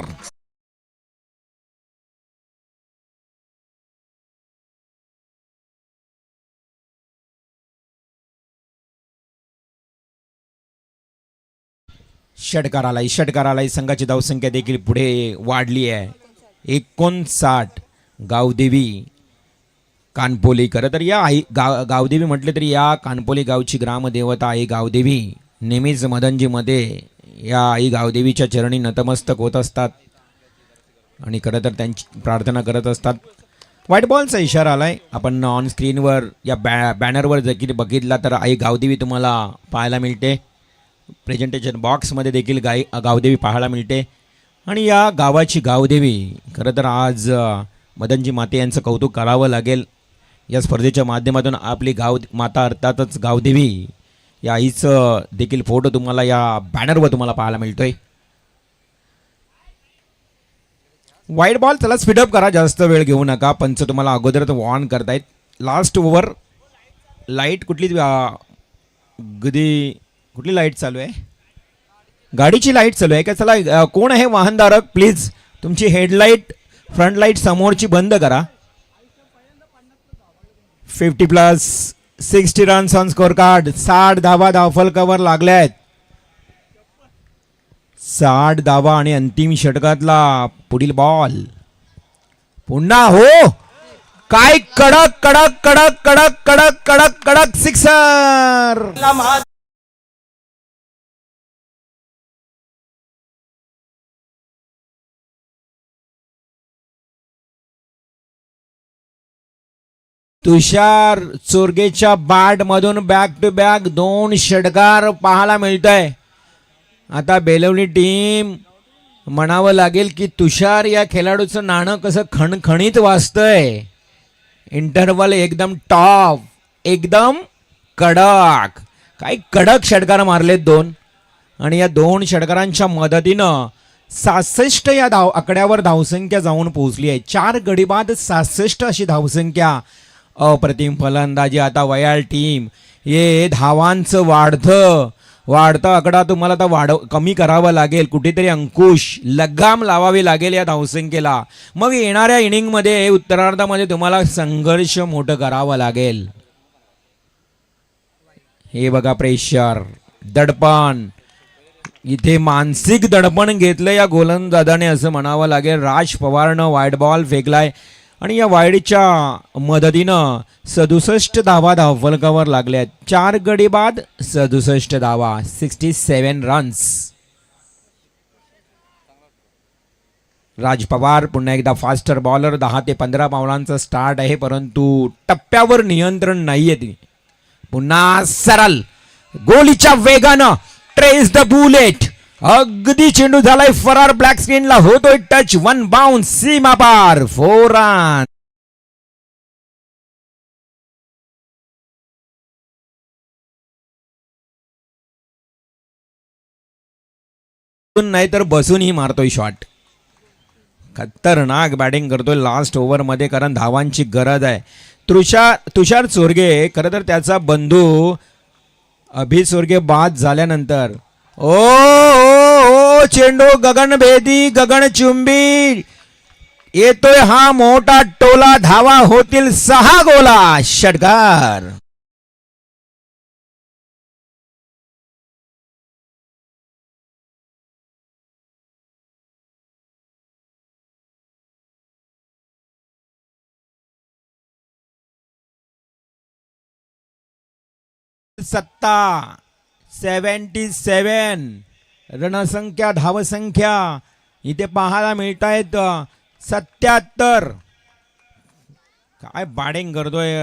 षटकार आलाय. संघाची धावसंख्या देखील पुढे वाढली आहे. 59 गावदेवी कानपोली. खरं तर या आई गावदेवी म्हटले तरी या कानपोली गावची ग्रामदेवता आहे गावदेवी. नेहमीच मदनजीमध्ये या आई गावदेवीच्या चरणी नतमस्तक होत असतात आणि खरं तर त्यांची प्रार्थना करत असतात. व्हाईट बॉलचा इशारा आलाय. आपण ऑन स्क्रीनवर या बॅनरवर जर बघितला तर आई गावदेवी तुम्हाला पाहायला मिळते. प्रेझेंटेशन बॉक्समध्ये देखील गावदेवी पाहायला मिळते. आणि या गावाची गावदेवी खरं तर आज मदनजी माते यांचं कौतुक करावं लागेल. या स्पर्धेच्या माध्यमातून आपली माता अर्थातच गावदेवी या आईचं देखील फोटो तुम्हाला या बॅनरवर तुम्हाला पाहायला मिळतोय. वाईड बॉल, चला स्पीडअप करा, जास्त वेळ घेऊ नका. पंच तुम्हाला अगोदरच वॉर्न करतायत. Last over. लाईट कुठली कुठली लाईट चालू आहे? गाडीची लाईट चालू आहे का? चला कोण आहे वाहनधारक, प्लीज तुमची हेडलाईट फ्रंट लाईट समोरची बंद करा. 50+ 60 रन्स ऑन स्कोर कार्ड. 60 धावा धावफलकावर लागल्या आहेत. 60 धावा आणि अंतिम षटकातला पुढील बॉल. पुन्हा हो, काय कडक कडक कडक कडक कडक कडक कडक सिक्सर. तुषार चोरगेच्या बॅट मधून बॅक टू बॅक 2 षटकार पाहायला मिळतंय. आता बेलवली टीम म्हणावं लागेल की तुषार या खेळाडूचं नाणं कसं खणखणीत वाजतंय. इंटरवल एकदम टॉप, एकदम कडक. काय कडक षटकार मारलेत 2 आणि या 2 षटकारांच्या मदतीनं 66 या आकड्यावर धावसंख्या जाऊन पोहोचली आहे. 4 गडी बाद 66 अशी धावसंख्या. अप्रतिम फलंदाजी आता वयाल टीम. हे धावांचं वाढतं आकडा तुम्हाला आता कमी करावा लागेल. कुठेतरी अंकुश लगाम लावावी लागेल या धावसंख्येला. मग येणाऱ्या इनिंगमध्ये उत्तरार्धामध्ये तुम्हाला संघर्ष मोठं करावं लागेल. हे बघा प्रेशर, दडपण, इथे मानसिक दडपण घेतलं या गोलंदाजाने असं म्हणावं लागेल. राज पवारनं वाईड बॉल फेकलाय आणि या वाईडच्या मदतीनं 67 धावा धावफलकावर लागल्या. 4 गडी बाद 67 धावा, 67 रन्स. राज पवार पुन्हा एकदा फास्टर बॉलर. 10 ते 15 पावलांचा स्टार्ट आहे, परंतु टप्प्यावर नियंत्रण नाहीये. ती पुन्हा सरळ गोलीच्या वेगानं ट्रेस द बुलेट. अगदी चेंडू झालाय फरार. ब्लॅक स्क्रीनला होतोय टच. 1 बाउन्स सीमा पार. 4 रन. नाहीतर बसूनही मारतोय शॉट. खतरनाक बॅटिंग करतोय लास्ट ओव्हर मध्ये, कारण धावांची गरज आहे. तुषार चोरगे खरं तर त्याचा बंधू अभि चोरगे बाद झाल्यानंतर ओ चेंडू गगनभेदी, गगनचुंबी येतोय हा मोठा टोला. धावा होतील 6 गोला. षटकार. सत्ता 77 रणसंख्या, धावसंख्या इथे पाहायला मिळत आहेत 77. काय बॅटिंग करतोय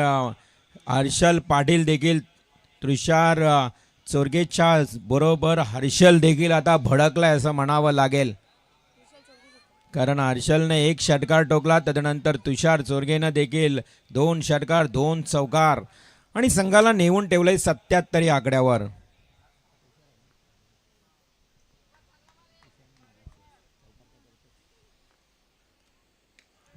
हर्षल पाटील देखील. तुषार चोरगेच्या बरोबर हर्षल देखील आता भडकलाय असं म्हणावं लागेल, कारण हर्षलने 1 षटकार टोकला. तदनंतर तुषार चोरगेनं देखील 2 षटकार 2 चौकार आणि संघाला नेऊन ठेवलंय 77 या आकड्यावर.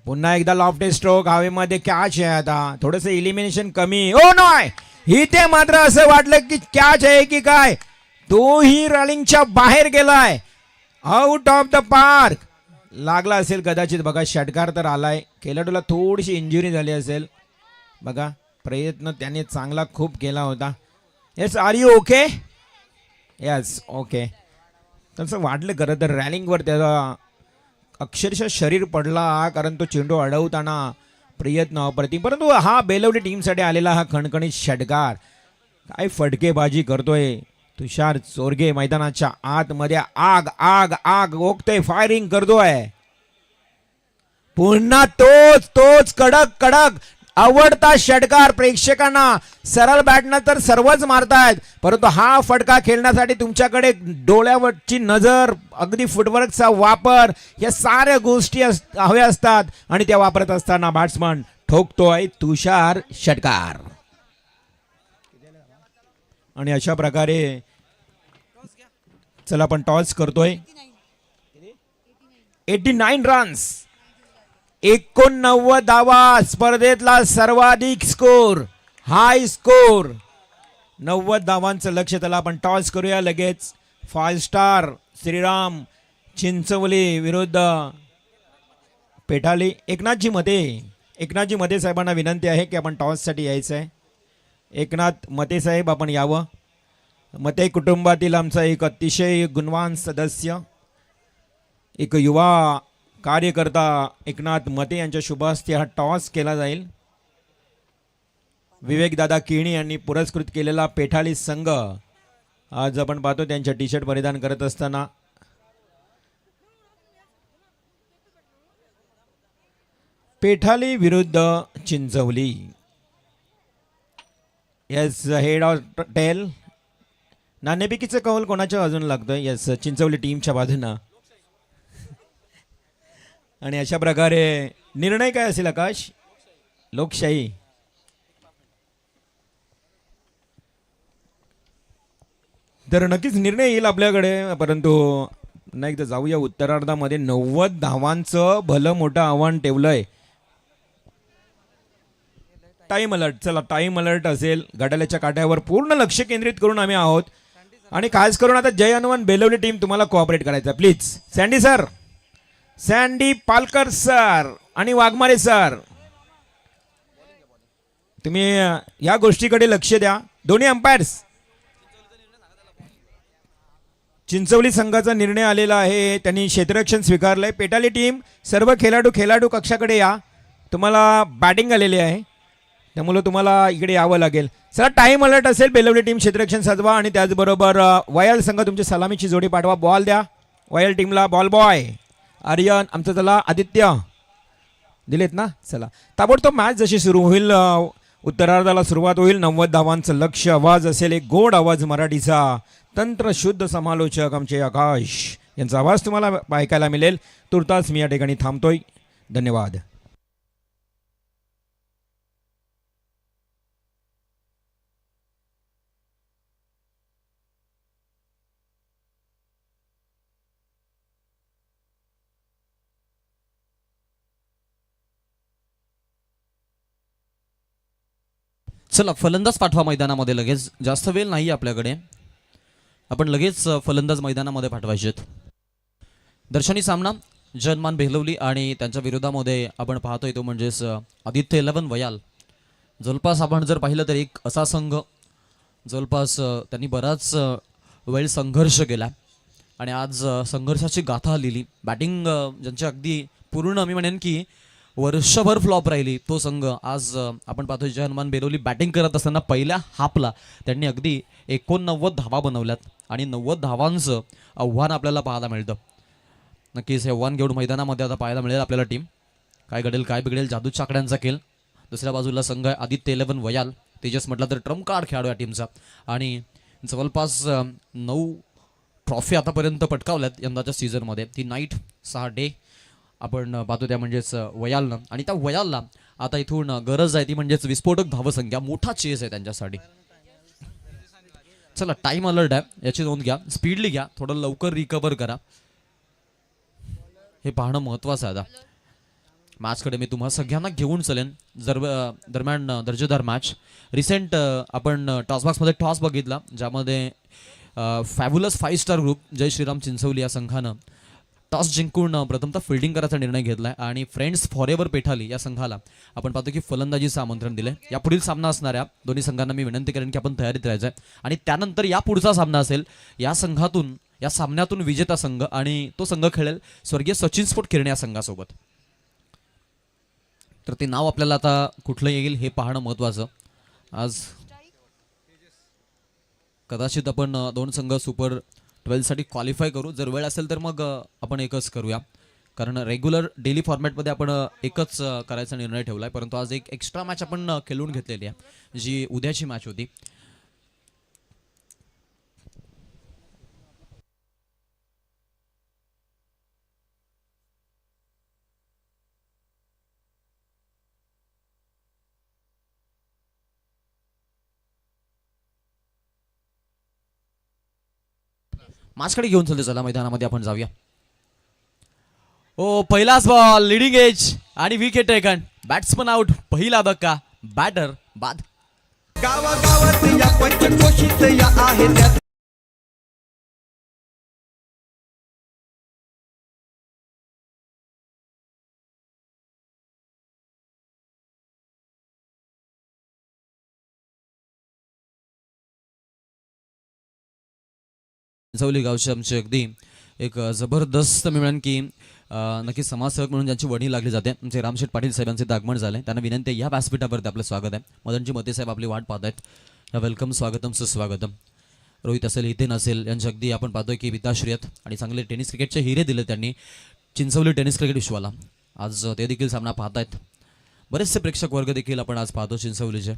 पुन्हा एकदा लॉफ्टेड स्ट्रोक हवेमध्ये. कॅच आहे. आता थोडस इलिमिनेशन कमी. ओ नाही, इथे मात्र असं वाटलं की कॅच आहे की काय. तोही रॅलिंगच्या बाहेर गेलाय. आउट ऑफ द पार्क लागला असेल कदाचित. बघा षटकार तर आलाय. खेळाडूला थोडीशी इंजुरी झाली असेल. बघा प्रयत्न त्याने चांगला खूप केला होता. Yes, are you okay? Yes okay. तसं वाटलं खरं तर रॅलिंगवर त्याचा अक्षरशः शरीर पडला, कारण तो चेंडू अडवताना प्रयत्न अप्रतिम. परंतु हा बेलवली टीमसाठी आलेला हा खणखणीत षटकार. काय फटकेबाजी करतोय तुषार चोरगे. मैदानाच्या आतमध्ये आग आग आग ओकतोय. फायरिंग करतोय. पुन्हा तोच कडक कडक आवडता षटकार. प्रेक्षकांना सरळ बॅटनं तर सर्वच मारतायत, परंतु हा फटका खेळण्यासाठी तुमच्याकडे डोळ्यावरची नजर, अगदी फुटवर्कचा वापर, या साऱ्या गोष्टी हव्या असतात आणि त्या वापरत असताना बॅट्समन ठोकतोय तुषार षटकार. आणि अशा प्रकारे चला आपण टॉस करतोय. 89 रन्स, 89 धावा. स्पर्धेतला सर्वाधिक स्कोर, हाय स्कोर. 90 धावांचं लक्ष. त्याला आपण टॉस करूया लगेच. 5 स्टार श्रीराम चिंचवली विरुद्ध पेठाली. एकनाथजी मते साहेबांना विनंती आहे की आपण टॉससाठी यायचं आहे. एकनाथ मते साहेब आपण यावं. मते कुटुंबातील आमचा एक अतिशय गुणवान सदस्य, एक युवा कार्यकर्ता एकनाथ मते यांच्या शुभ हस्ते हा टॉस केला जाईल. विवेकदादा केणी यांनी पुरस्कृत केलेला पेठाली संघ आज आपण पाहतो त्यांच्या टी शर्ट परिधान करत असताना. पेठाली विरुद्ध Chinchavali. Yes, head of tail. नाणेफेकीचं कौल कोणाच्या बाजूने लागतोय? येस, चिंचवली टीमच्या बाजूनं. आणि अशा प्रकारे निर्णय काय असेल आकाश? लोकशाही. तर नक्कीच निर्णय येईल आपल्याकडे, परंतु नाही तर जाऊया उत्तरार्धामध्ये. 90 धावांचं भलं मोठं आव्हान ठेवलंय. Time alert. चला टाइम अलर्ट असेल. घड्याळाच्या काट्यावर पूर्ण लक्ष केंद्रित करून आम्ही आहोत आणि खास करून आता जय हनुमान बेलवली टीम तुम्हाला कोऑपरेट करायचं. Please sandy sir, sandy Palkar sir आणि वाघमारे सर, तुम्ही या गोष्टीकडे लक्ष द्या. दोन्ही अंपायर्स चिंचवली संघाचा निर्णय आलेला आहे. त्यांनी क्षेत्ररक्षण स्वीकारलंय. पेटाली टीम सर्व खेळाडू कक्षाकडे या. तुम्हाला बॅटिंग आलेली आहे, त्यामुळे तुम्हाला इकडे यावं लागेल. चला टाइम अलर्ट असेल. बेलवली टीम क्षेत्ररक्षण साधवा आणि त्याचबरोबर वयाल संघ तुमची सलामीची जोडी पाठवा. बॉल द्या वयाल टीमला. बॉल बॉय आर्यन आमचं. चला आदित्य दिलेत ना. चला ताबडतोब मॅच जशी सुरू होईल, उत्तरार्धाला सुरुवात होईल. 90 धावांचं लक्ष. आवाज असेल एक गोड आवाज मराठीचा. तंत्रशुद्ध समालोचक आमचे आकाश यांचा आवाज तुम्हाला ऐकायला मिळेल. तुर्तास मी या ठिकाणी थांबतोय. धन्यवाद. चला फलंदाज पाठवा मैदानामध्ये लगेच. जास्त वेळ नाही आपल्याकडे. आपण लगेच फलंदाज मैदानामध्ये पाठवायचे. दर्शनी सामना जनमान बेहलवली आणि त्यांच्या विरोधामध्ये आपण पाहतोय तो म्हणजेच आदित्य 11 वयाल. जवळपास आपण जर पाहिलं तर एक असा संघ जवळपास त्यांनी बराच वेळ संघर्ष केला आणि आज संघर्षाची गाथा लिहिली. बॅटिंग ज्यांची अगदी पूर्ण मी म्हणेन की वर्षभर फ्लॉप राहिली तो संघ आज आपण पाहतोय. जनमान बेलवली बॅटिंग करत असताना पहिल्या हाफला त्यांनी अगदी 89 धावा बनवल्यात आणि 90 धावांचं आव्हान आपल्याला पाहायला मिळतं. नक्कीच हे आव्हान घेऊन मैदानामध्ये आता पाहायला मिळेल आपल्याला. टीम काय घडेल काय बिघडेल. जादू चाकड्यांचा खेळ. दुसऱ्या बाजूला संघ आहे आदित्य 11 वयाल. तेजस म्हटलं तर ट्रम्प कार्ड खेळाडू या टीमचा आणि जवळपास 9 ट्रॉफी आतापर्यंत पटकावल्यात यंदाच्या सीझनमध्ये. ती नाईट 6 डे आपण पाहतो त्या म्हणजेच वयालनं. आणि त्या वयालला आता इथून गरज आहे ती म्हणजेच विस्फोटक धावसंख्या. मोठा चेस आहे त्यांच्यासाठी. चला टाइम अलर्ट आहे याची नोंद घ्या. स्पीडली घ्या. थोडं लवकर रिकवर करा. हे पाहणं महत्वाचं आहे. आता मॅचकडे मी तुम्हा सगळ्यांना घेऊन चलेन. दरम्यान दर्जेदार मॅच. रिसेंट आपण टॉसबॉक्समध्ये टॉस बघितला ज्यामध्ये फॅब्युलस 5 स्टार ग्रुप जय श्रीराम चिंचवली या संघानं टॉस जिंकून प्रथमतः फिल्डिंग करायचा निर्णय घेतलाय आणि फ्रेंड्स फॉरेवर पेठाली या संघाला आपण पाहतो की फलंदाजीचं आमंत्रण दिले. या पुढील सामना असणाऱ्या दोन्ही संघांना मी विनंती करेन की आपण तयारीत राहायचंय आणि त्यानंतर या पुढचा सामना असेल. या संघातून या सामन्यातून विजेता संघ आणि तो संघ खेळेल स्वर्गीय सचिन स्पोर्ट किरण या संघासोबत. तर ते नाव आपल्याला आता कुठलं येईल हे पाहणं महत्वाचं. आज कदाचित आपण 2 संघ सुपर 12 साठी क्वालिफाय करू. जर वेळ असेल तर मग आपण एकच करूया, कारण रेग्युलर डेली फॉर्मॅटमध्ये आपण एकच करायचा निर्णय ठेवलाय. परंतु आज एक एक्स्ट्रा मॅच आपण खेळून घेतलेली आहे जी उद्याची मॅच होती. मॅचकडे घेऊन चलते. चला मैदानामध्ये आपण जाऊया. ओ पहिलाच बॉल लीडिंग एज आणि विकेट टेकन. Batsman out. पहिला धक्का. बॅटर बाद. गावागावात या पंचक्रोशीत या आहे त्या चिंचवली गावचे आमचे अगदी एक जबरदस्त मी म्हणेन की नक्की समाजसेवक म्हणून ज्यांची वडणी लागली जाते आमचे रामशेठ पाटील साहेबांचे आगमन झाले. त्यांना विनंती आहे या व्यासपीठावरती आपलं स्वागत आहे. मदनजी मते साहेब आपली वाट पाहत आहेत. वेलकम स्वागतम सुस्वागतम. रोहित असेल हितेन असेल यांचे अगदी आपण पाहतोय की पिताश्रियत आणि चांगले टेनिस क्रिकेटचे हिरे दिले त्यांनी चिंचवली टेनिस क्रिकेट विश्वाला. आज ते देखील सामना पाहतायत. बरेचसे प्रेक्षक वर्ग देखील आपण आज पाहतो चिंचवलीचे.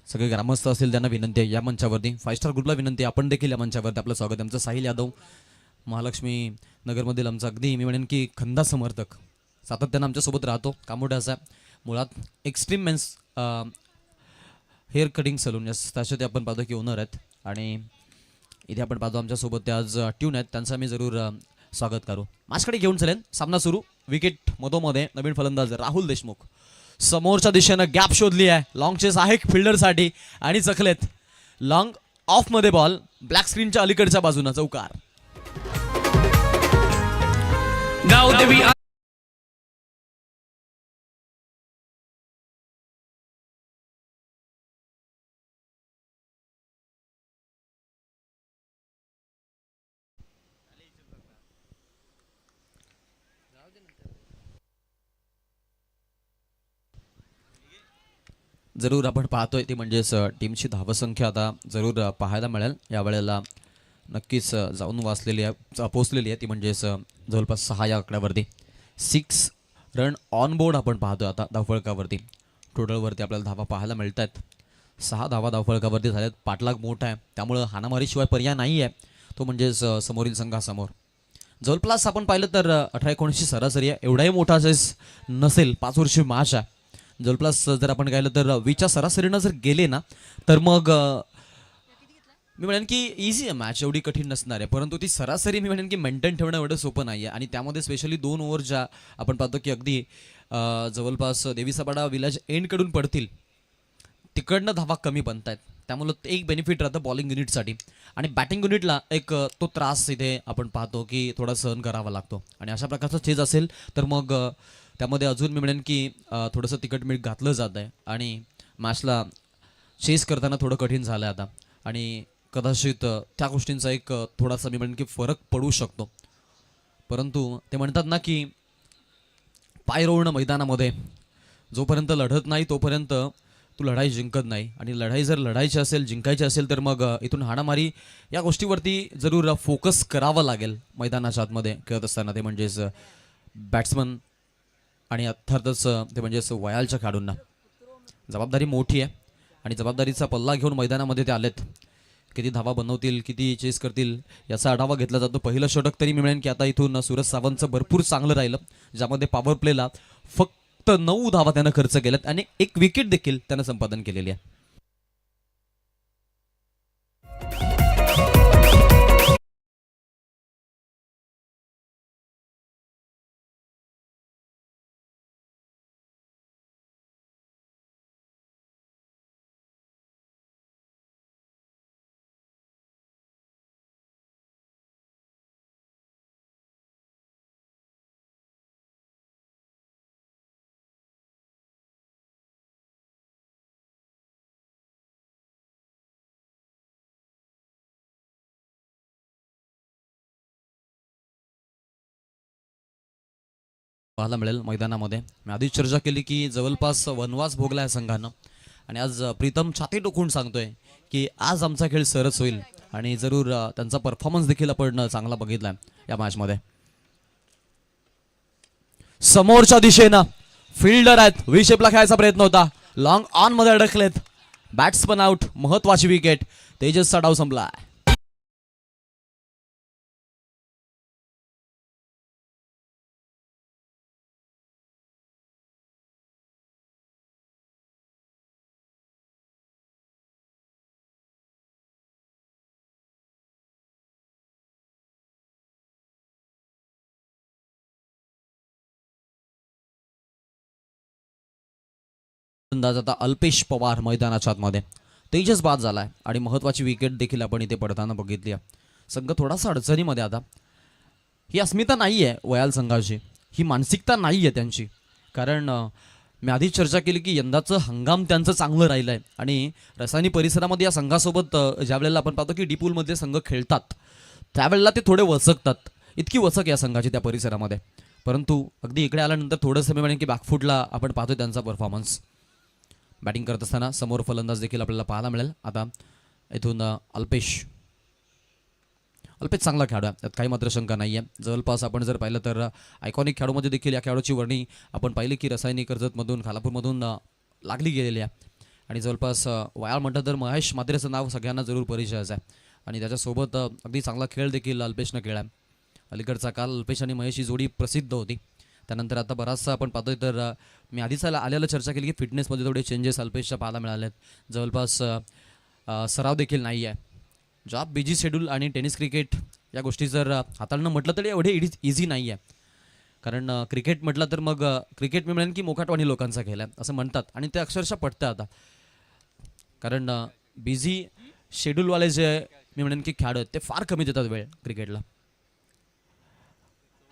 सगळे ग्रामस्थ असतील त्यांना विनंती आहे या मंचावरती. 5 स्टार ग्रुपला विनंती आपण देखील या मंचावरती आपलं स्वागत. आमचं साहिल यादव महालक्ष्मी नगरमधील आमचा अगदी मी म्हणेन की खंदा समर्थक सातत्यानं आमच्यासोबत राहतो. कामोठे असा मुळात extreme men's hair cutting salon या त्याचे आपण पाहतो की ओनर आहेत आणि इथे आपण पाहतो आमच्यासोबत ते आज ट्यून आहेत. त्यांचं आम्ही जरूर स्वागत करू. मॅचकडे घेऊन चलेन. सामना सुरू. विकेट मधोमध्ये नवीन फलंदाज राहुल देशमुख. समोरच्या दिशेनं गॅप शोधली आहे. लॉंग चेस आहे फिल्डरसाठी आणि चखलेत. लॉंग ऑफ मध्ये बॉल. ब्लॅक स्क्रीनच्या अलीकडच्या बाजूनं चौकार. जरूर आपण पाहतोय ती म्हणजेच टीमची धावसंख्या आता जरूर पाहायला मिळेल यावेळेला नक्कीच जाऊन वाचलेली आहे पोचलेली आहे ती म्हणजेच जवळपास 6 या आकड्यावरती 6 रन ऑन बोर्ड आपण पाहतोय आता धावफळकावरती टोटलवरती आपल्याला धावा पाहायला मिळत आहेत 6 धावा धावफळकावरती झाल्यात पाठलाग मोठा आहे त्यामुळं हाणामारीशिवाय पर्याय नाही आहे तो म्हणजेच समोरील संघासमोर जवळपास आपण पाहिलं तर 18-19ची सरासरी आहे एवढाही मोठा सेस नसेल 5 वर्षीय मॅच आहे जवळपास जर आपण पाहिलं तर 20च्या सरासरीनं जर गेले ना तर मग मी म्हणेन की इझी आहे मॅच एवढी कठीण नसणार आहे परंतु ती सरासरी मी म्हणेन की मेंटेन ठेवणं एवढं सोपं नाही आहे आणि त्यामध्ये स्पेशली 2 ओव्हर ज्या आपण पाहतो की अगदी जवळपास देवीसपाडा विलाज एंडकडून पडतील तिकडनं धावा कमी बनत आहेत त्यामुळं एक बेनिफिट राहतं बॉलिंग युनिटसाठी आणि बॅटिंग युनिटला एक तो त्रास इथे आपण पाहतो की थोडा सहन करावा लागतो आणि अशा प्रकारचा चेज असेल तर मग त्यामध्ये अजून मी म्हणेन की थोडंसं तिखट मीठ घातलं जात आहे आणि मॅचला चेस करताना थोडं कठीण झालं आहे आता आणि कदाचित त्या गोष्टींचा एक थोडासा मी म्हणेन की फरक पडू शकतो परंतु ते म्हणतात ना की पाय रोवणं मैदानामध्ये जोपर्यंत लढत नाही तोपर्यंत तू लढाई जिंकत नाही आणि लढाई जर लढायची असेल जिंकायची असेल तर मग इथून हाणामारी या गोष्टीवरती जरूर फोकस करावा लागेल मैदानाच्या आतमध्ये खेळत असताना ते म्हणजेच बॅट्समन आणि अर्थातच ते म्हणजेच वयालच्या खेळाडूंना जबाबदारी मोठी आहे आणि जबाबदारीचा पल्ला घेऊन मैदानामध्ये ते आलेत किती धावा बनवतील किती चेस करतील याचा आढावा घेतला जातो पहिलं षटक तरी मी म्हणेन की आता इथून सूरज सावंतचं भरपूर चांगलं राहिलं ज्यामध्ये पॉवर प्लेला फक्त 9 धावा त्यानं खर्च केल्यात आणि 1 विकेट देखील त्यानं संपादन केलेली आहे पाहायला मिळेल मैदानामध्ये मी आधीच चर्चा केली की जवळपास वनवास भोगला आहे संघानं आणि आज प्रीतम छाती टोकून सांगतोय की आज आमचा खेळ सरस होईल आणि जरूर त्यांचा परफॉर्मन्स देखील आपण चांगला बघितलाय या मॅचमध्ये समोरच्या दिशेनं फिल्डर आहेत व्ही शेपला खेळायचा प्रयत्न होता लॉंग ऑन मध्ये अडकलेत बॅट्समन आउट महत्वाची विकेट तेजसचा डाव संपला अंदाज आता अल्पेश पवार मैदानाच्या आतमध्ये तेजस बाद झालाय आणि महत्वाची विकेट देखील आपण इथे पडताना बघितली संघ थोडासा अडचणीमध्ये आता ही अस्मिता नाही आहे वयाल संघाची ही मानसिकता नाही आहे त्यांची कारण मी आधीच चर्चा केली की यंदाचं हंगाम त्यांचं चांगलं राहिलं आहे आणि रसायनी परिसरामध्ये या संघासोबत ज्या वेळेला आपण पाहतो की डीपूलमध्ये संघ खेळतात त्यावेळेला ते थोडे वसकतात इतकी वसक या संघाची त्या परिसरामध्ये परंतु अगदी इकडे आल्यानंतर थोडंसं मी म्हणेन की बॅकफुटला आपण पाहतो त्यांचा परफॉर्मन्स बॅटिंग करत असताना समोर फलंदाज देखील आपल्याला पाहायला मिळेल आता इथून अल्पेश चांगला खेळाडू आहे त्यात काही मात्र शंका नाही आहे जवळपास आपण जर पाहिलं तर आयकॉनिक खेळाडूमध्ये देखील या खेळाडूची वर्णी आपण पाहिली की रसायनी कर्जतमधून खालापूरमधून लागली गेलेली आहे आणि जवळपास वयाळ म्हटलं तर महेश मात्रेचं नाव सगळ्यांना जरूर परिचयाचं आहे आणि त्याच्यासोबत अगदी चांगला खेळ देखील अल्पेशनं खेळला आहे अलीकडचा काल अल्पेश आणि महेश ही जोडी प्रसिद्ध होती त्यानंतर आता बराचसा आपण पाहतोय तर मी आधीच आलेला चर्चा केली की फिटनेसमध्ये थोडे चेंजेस अल्पेशच्या पाहायला मिळाले आहेत जवळपास सराव देखील नाही आहे जॉब बिजी शेड्यूल आणि टेनिस क्रिकेट या गोष्टी जर हाताळणं म्हटलं तरी एवढे इझी नाही आहे कारण क्रिकेट म्हटलं तर मग क्रिकेट मी म्हणेन की मोकाटवाणी लोकांचा खेळ आहे असं म्हणतात आणि ते अक्षरशः पटतं आता कारण बिझी शेड्यूलवाले जे मी म्हणेन की खेळाडू आहेत ते फार कमी देतात वेळ क्रिकेटला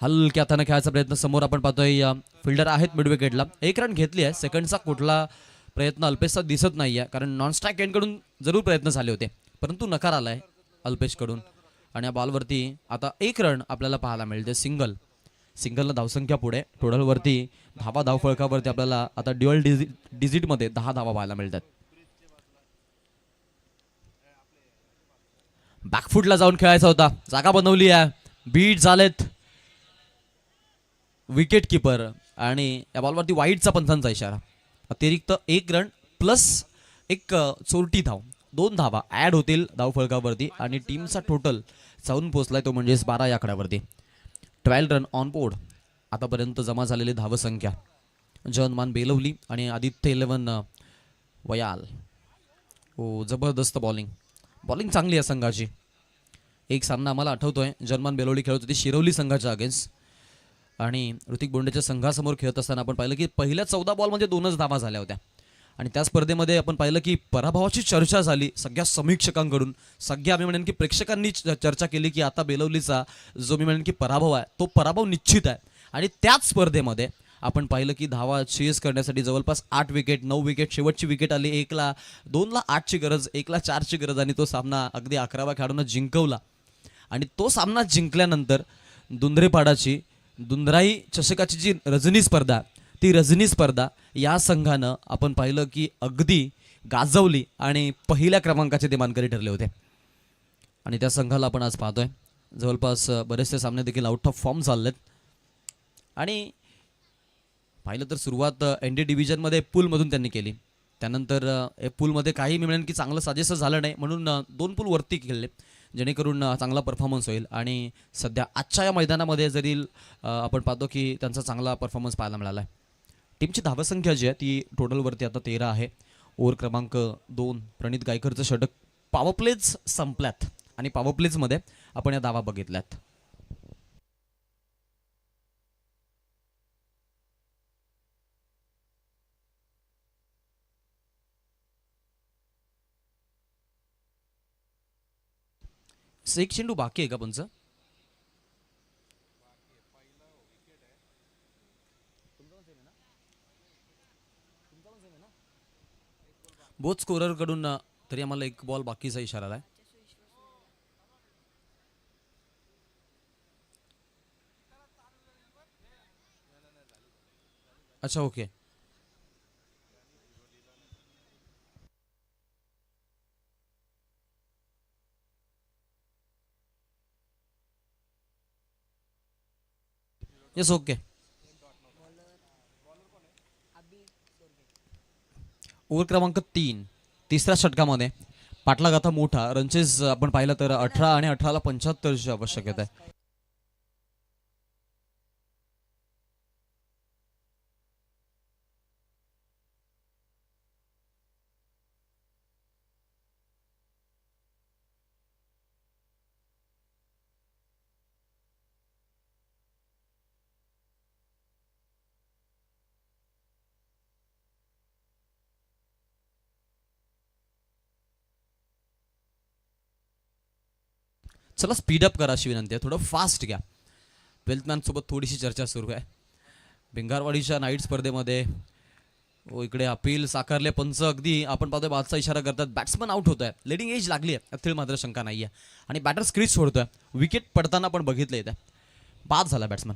हलक्या हाताने खेळायचा प्रयत्न समोर आपण पाहतोय फिल्डर आहेत मिड विकेटला 1 रन घेतली आहे सेकंडचा कुठला प्रयत्न अल्पेशचा दिसत नाही आहे कारण नॉन स्ट्राईक एंडकडून जरूर प्रयत्न झाले होते परंतु नकार आला आहे अल्पेशकडून आणि या बॉलवरती आता 1 रन आपल्याला पाहायला मिळते सिंगलला धावसंख्या पुढे, टोटलवरती धावफळकावरती आपल्याला आता ड्युअल डिजिटमध्ये 10 धावा पाहायला मिळतात. बॅकफुटला जाऊन खेळायचा होता, जागा बनवली आहे, बीट झालेत विकेट किपर आणि या बॉलवरती वाईटचा पंचांचा इशारा. अतिरिक्त 1 रन प्लस 1 चोरटी धाव, 2 धावा ऍड होतील धावफळकावरती आणि टीमचा टोटल जाऊन पोहोचलाय तो म्हणजेच 12 या आकड्यावरती. 12 रन ऑन बोर्ड आतापर्यंत जमा झालेली धावसंख्या. जनमान बेलवली आणि आदित्य 11 वयाल. हो, जबरदस्त बॉलिंग चांगली आहे संघाची. एक सामना आम्हाला आठवतोय, जनमान बेलवली खेळत होती शिरवली संघाच्या अगेन्स्ट आणि ऋतिक बोंडेच्या संघासमोर खेळत असताना आपण पाहिलं की पहिल्या 14 बॉलमध्ये 2च धावा झाल्या होत्या. आणि त्या स्पर्धेमध्ये आपण पाहिलं की पराभवाची चर्चा झाली सगळ्या समीक्षकांकडून. सगळ्या मी म्हणेन की प्रेक्षकांनी चर्चा केली की आता बेलवलीचा जो मी म्हणेन की पराभव आहे तो पराभव निश्चित आहे. आणि त्याच स्पर्धेमध्ये आपण पाहिलं की धावा चेस करण्यासाठी जवळपास 8 विकेट, 9 विकेट, शेवटची विकेट आली 1ला, 2ला 8ची गरज, 1ला 4ची गरज आणि तो सामना अगदी 11व्या खेळाडूनं जिंकवला. आणि तो सामना जिंकल्यानंतर दुंद्रेपाडाची दुंद्राई चषकाची जी रजनी स्पर्धा, ती रजनी स्पर्धा या संघानं आपण पाहिलं की अगदी गाजवली आणि पहिल्या क्रमांकाचे ते मानकरी ठरले होते. आणि त्या संघाला आपण आज पाहतोय जवळपास बरेचसे सामने देखील आउट ऑफ फॉर्म झालेत. आणि पाहिलं तर सुरुवात एनडी डिव्हिजनमध्ये पूलमधून त्यांनी केली, त्यानंतर पूलमध्ये काही मी म्हणेन की चांगलं साजेसं झालं नाही म्हणून 2 पूल वरती खेळले जेणेकरून चांगला परफॉर्मन्स होईल. आणि सध्या आजच्या या मैदानामध्ये जरी आपण पाहतो की त्यांचा चांगला परफॉर्मन्स पाहायला मिळाला आहे. टीमची धावसंख्या जी आहे ती टोटलवरती आता 13 आहे. ओव्हर क्रमांक 2 प्रणित गायकरचं षटक. पॉवर प्लेज संपल्यात आणि पॉवर प्लेजमध्ये आपण या धावा बघितल्यात. एक चेंडू बाकी आहे का पंच? बोथ स्कोरर कडून तरी आम्हाला 1 बॉल बाकीचा इशारा आहे. अच्छा, ओके. Yes, okay. ओव्हर क्रमांक 3 तिसऱ्या षटकामध्ये पाटलाग आता मोठा. रनचेस आपण पाहिलं तर 18 आणि 18ला 75ची आवश्यकता आहे. चला स्पीडअप करा अशी विनंती आहे, थोडं फास्ट घ्या. वेल्थमॅन सोबत थोडीशी चर्चा सुरू आहे. भिंगारवाडीच्या नाईट स्पर्धेमध्ये इकडे अपील साकारले पंच. अगदी आपण पाहतोय बादचा इशारा करतात. बॅट्समन आउट होत आहे, लेडिंग एज लागली आहे, अथिळ मात्र शंका नाही आहे. आणि बॅटर स्क्रीज सोडतोय. विकेट पडताना आपण बघितलं येतं, बाद झाला बॅट्समन.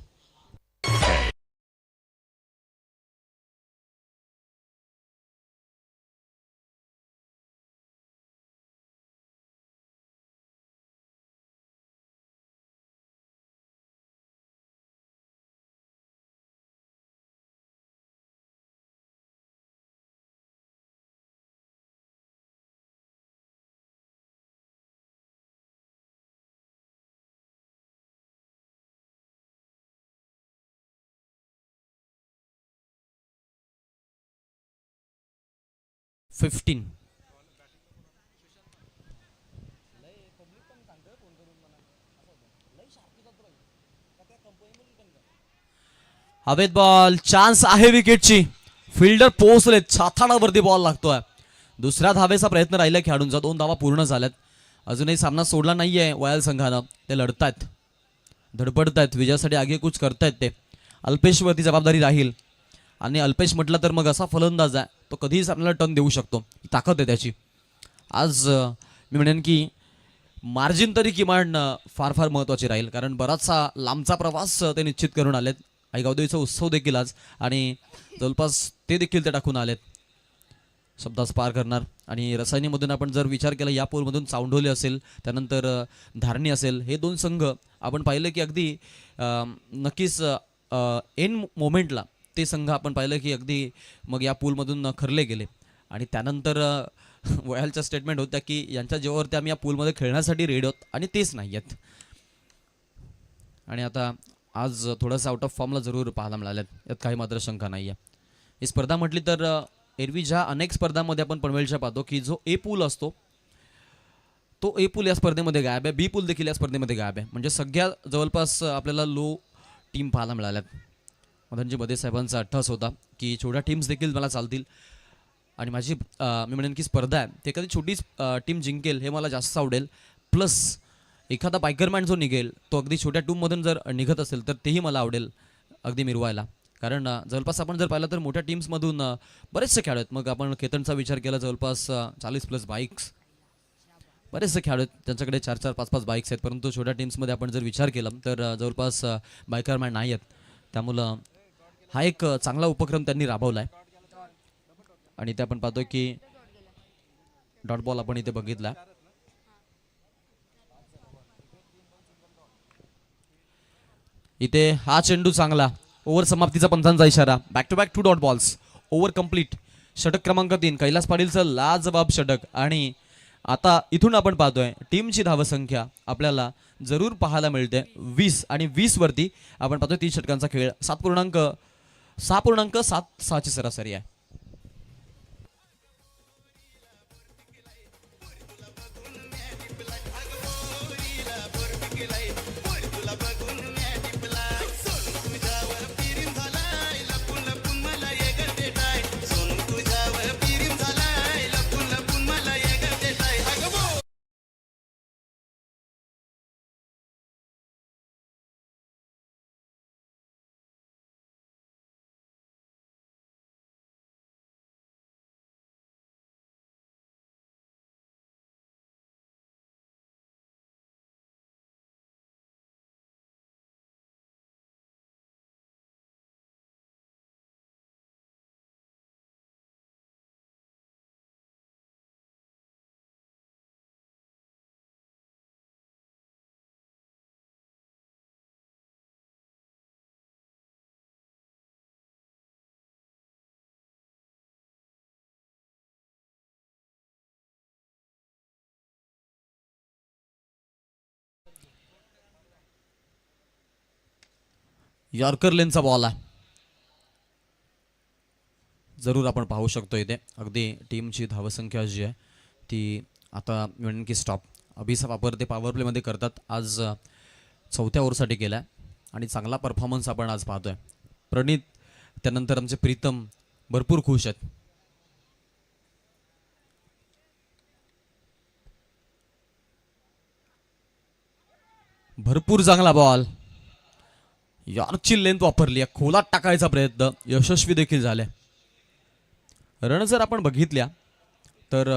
फिफ्टीन. हवेत बॉल, चान्स आहे विकेटची. फिल्डर पोहोचले, छाताडावरती बॉल लागतोय. दुसऱ्या धावेचा प्रयत्न राहिला खेळाडूंचा. 2 धावा पूर्ण झाल्यात. अजूनही सामना सोडला नाहीये वयाल संघानं. ते लढतायत, धडपडतायत, विजयासाठी आगेकूच करतायत ते. अल्पेशवरती जबाबदारी राहील. आणि अल्पेश म्हटलं तर मग असा फलंदाज आहे तो कधीच आपल्याला टर्न देऊ शकतो, ताकद आहे त्याची. आज मी म्हणेन की मार्जिन तरी किमान फार फार महत्त्वाची राहील, कारण बराचसा लांबचा प्रवास ते निश्चित करून आलेत. आईगावदेवीचा उत्सव देखील आज आणि जवळपास ते देखील ते टाकून आलेत. शब्दास पार करणार आणि रसायनीमधून आपण जर विचार केला या पूलमधून चावंडोली असेल, त्यानंतर धारणी असेल, हे दोन संघ आपण पाहिलं की अगदी नक्कीच एन मोमेंटला ते संघ आपण पाहिलं की अगदी मग या पूलमधून खरले गेले. आणि त्यानंतर वयालच्या स्टेटमेंट होत्या की यांच्या जेव्हावरती आम्ही या पूलमध्ये खेळण्यासाठी रेडी आहोत आणि तेच नाही आहेत. आणि आता आज थोडंसं आउट ऑफ फॉर्मला जरूर पाहायला मिळाल्यात, यात काही मात्र शंका नाही आहे. ही स्पर्धा म्हटली तर एरवी ज्या अनेक स्पर्धांमध्ये आपण पनवेलच्या पाहतो की जो ए पूल असतो तो ए पूल या स्पर्धेमध्ये गायब आहे, बी पूल देखील या स्पर्धेमध्ये गायब आहे. म्हणजे सगळ्या जवळपास आपल्याला लो टीम पाहायला मिळाल्यात. मदनजी मध्ये साहेबांचा अट्टहास होता की छोट्या टीम्स देखील मला चालतील आणि माझी मी म्हणेन की स्पर्धा आहे ते एखादी छोटी टीम जिंकेल हे मला जास्त आवडेल. प्लस एखादा बायकरमॅन जो निघेल तो अगदी छोट्या टीममधून जर निघत असेल तर तेही मला आवडेल अगदी मिरवायला. कारण जवळपास आपण जर पाहिलं तर मोठ्या टीम्समधून बरेचसे खेळाडू आहेत. मग आपण केतनचा विचार केला, जवळपास 40+ बाईक्स, बरेचसे खेळाडू आहेत त्यांच्याकडे 4-4, 5-5 बाईक्स आहेत. परंतु छोट्या टीम्समध्ये आपण जर विचार केला तर जवळपास बायकरमॅन नाही आहेत. त्यामुळं हा एक चांगला उपक्रम त्यांनी राबवला आहे. आणि ते आपण पाहतो की डॉट बॉल आपण इथे बघितला. इथे हा चेंडू चांगला, ओव्हर समाप्तीचा पंचांचा इशारा. Back to back 2 dot balls, over complete. षटक क्रमांक 3 कैलास पाटीलचं लाजवाब षटक. आणि आता इथून आपण पाहतोय टीमची धावसंख्या आपल्याला जरूर पाहायला मिळते 20 आणि 20 वरती आपण पाहतोय 30 षटकांचा खेळ. 6.76 ची सरासरी आहे. यॉर्कर लेनचा बॉल आहे, जरूर आपण पाहू शकतो इथे अगदी टीमची धावसंख्या जी आहे ती आता म्हणेन की स्टॉप. अभिसा वापर ते पॉवर प्लेमध्ये करतात. आज 4थ्या ओव्हरसाठी केला आणि चांगला परफॉर्मन्स आपण आज पाहतोय. प्रणित त्यानंतर आमचे प्रीतम भरपूर खुश आहेत. भरपूर चांगला बॉल, यॉर्कची लेंथ वापरली आहे, खोलात टाकायचा प्रयत्न यशस्वी देखील झाले. रन जर आपण बघितल्या तर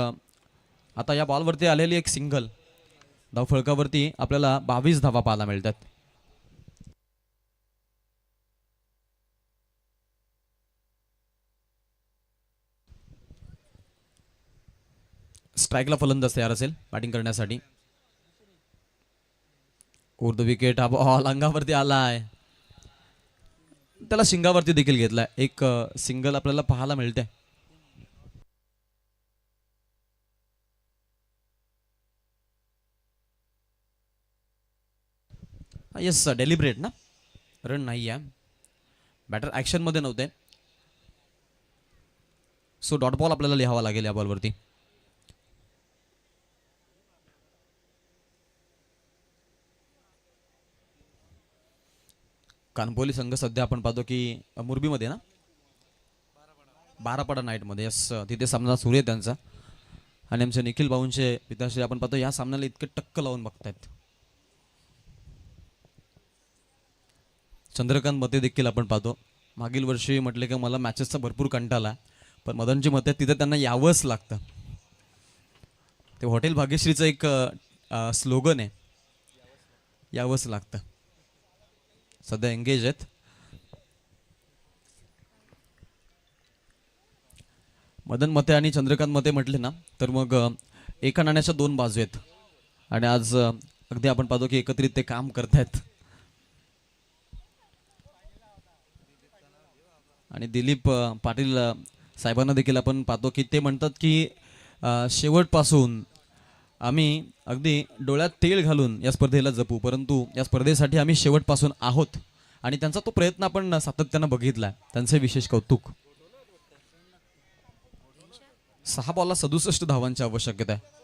आता या बॉलवरती आलेली एक सिंगल धाव फळकावरती आपल्याला 22 धावा पाहायला मिळतात. स्ट्राईकला फलंदाज तयार असेल बॅटिंग करण्यासाठी. उर्द विकेट, हा बॉल अंगावरती आलाय, त्याला शिंगावरती देखील घेतलाय. एक सिंगल आपल्याला पाहायला मिळते. येस, डेलिब्रेट ना, रन नाही आहे, बॅटर ऍक्शन मध्ये नव्हते. सो डॉट बॉल आपल्याला लिहावा लागेल या बॉलवरती. कानपोली संघ सध्या आपण पाहतो की मुरबीमध्ये ना, बारापाडा नाईटमध्ये, यस, तिथे सामना सुरू आहे त्यांचा. आणि आमचे निखिल भाऊंचे पिताश्री आपण पाहतो या सामन्याला इतके टक्क लावून बघतायत. चंद्रकांत मते देखील आपण पाहतो. मागील वर्षी म्हटले की मला मॅचेसचा भरपूर कंटाळा, पण मदनची मते तिथे त्यांना यावंच लागतं. ते हॉटेल भाग्यश्रीचं एक स्लोगन आहे, यावंच लागतं. सध्या एंगेज आहेत. मदन मते आणि चंद्रकांत मते म्हटले ना तर मग एका नाण्याच्या दोन बाजू आहेत. आणि आज अगदी आपण पाहतो की एकत्रित ते काम करतायत. आणि दिलीप पाटील साहेबांना देखील आपण पाहतो की ते म्हणतात की शेवटपासून आम्ही अगदी डोळ्यात तेल घालून या स्पर्धेला जपू, परंतु या स्पर्धेसाठी आम्ही शेवटपासून आहोत. आणि त्यांचा तो प्रयत्न आपण सातत्यानं बघितला. त्यांचे विशेष कौतुक. 6 बॉलला 67 धावांची आवश्यकता आहे.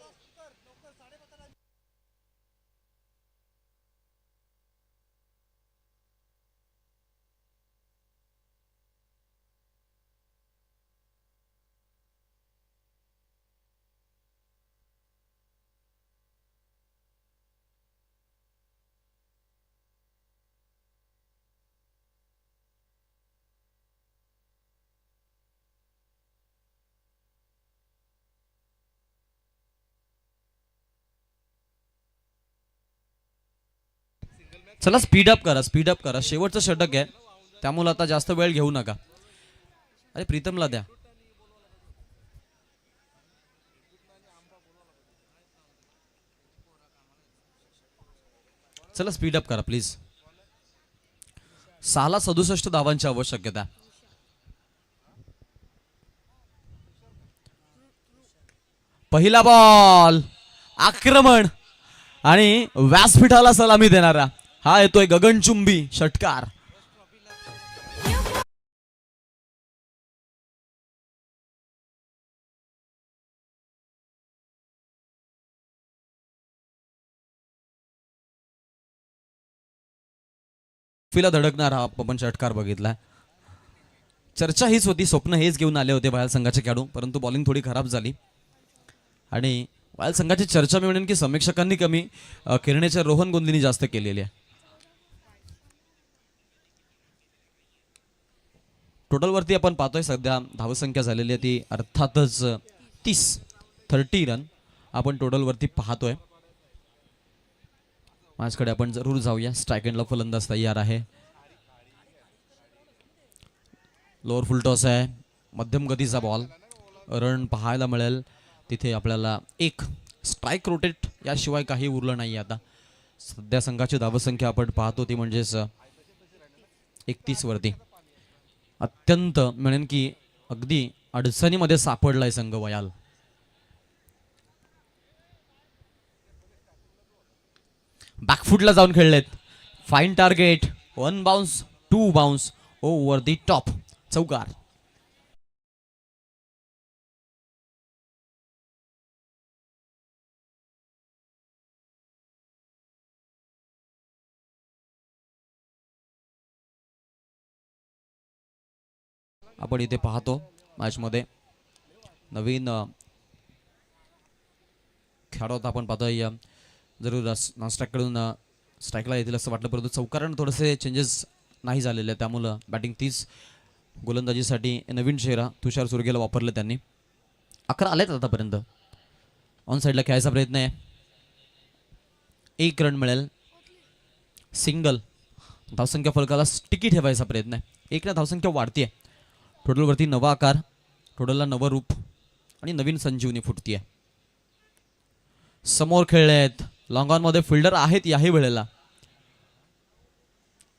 चला स्पीडअप करा. शेवटचं षटक आहे, त्यामुळे आता जास्त वेळ घेऊ नका. अरे प्रीतमला द्या. चला स्पीडअप करा प्लीज. 6 ला 67 धावांची आवश्यकता. पहिला बॉल, आक्रमण आणि व्यासपीठाला सलामी देणारा हा येतोय गगनचुंबी षटकार. फिला धडकणार हा आपण षटकार बघितला. चर्चा हीच होती, स्वप्न हेच घेऊन आले होते बाहेर संघाचे खेळाडू, परंतु बॉलिंग थोडी खराब झाली. आणि वायल संघाची चर्चा मी म्हणेन की समीक्षकांनी कमी, किरणेच्या रोहन गोंदलीनी जास्त केलेली आहे. टोटल वरती आपण पाहतोय सध्या धावसंख्या झालेली आहे ती अर्थातच 30 रन आपण टोटल वरती पाहतोय. माझ्याकडे आपण जरूर जाऊया. स्ट्राईक एंडला फलंदाज तयार आहे. लोअर फुल टॉस आहे, मध्यम गतीचा बॉल. रन पाहायला मिळेल तिथे आपल्याला एक. स्ट्राईक रोटेट याशिवाय काही उरलं नाही आता. सध्या संघाची धावसंख्या आपण पाहतो ती म्हणजेच 31 वरती. अत्यंत म्हणेन की अगदी अडचणीमध्ये सापडलाय संघ वयाल. बॅकफुटला जाऊन खेळलेत. Fine target, 1 bounce 2 bounce over the top. चौकार. आपण इथे पाहतो मॅच मध्ये नवीन खेळाडू आपण पाहतोय. जरूर नॉन स्ट्राईक कडून स्ट्राईकला येतील असं वाटलं, परंतु चौकारानं थोडेसे चेंजेस नाही झालेले, त्यामुळं बॅटिंग 30. गोलंदाजीसाठी नवीन चेहरा तुषार सुरगेला वापरले त्यांनी. 11 आलेत आतापर्यंत. ऑन साईडला खेळायचा प्रयत्न आहे. 1 रन मिळेल. सिंगल. धावसंख्या फलकाला टिकी ठेवायचा प्रयत्न आहे. 1 ने धावसंख्या वाढतीये. टोटलवरती नवा आकार, टोटलला नवं रूप आणि नवीन संजीवनी फुटतीये. समोर खेळलेत. लॉंग ऑन मध्ये फिल्डर आहेत याही वेळेला.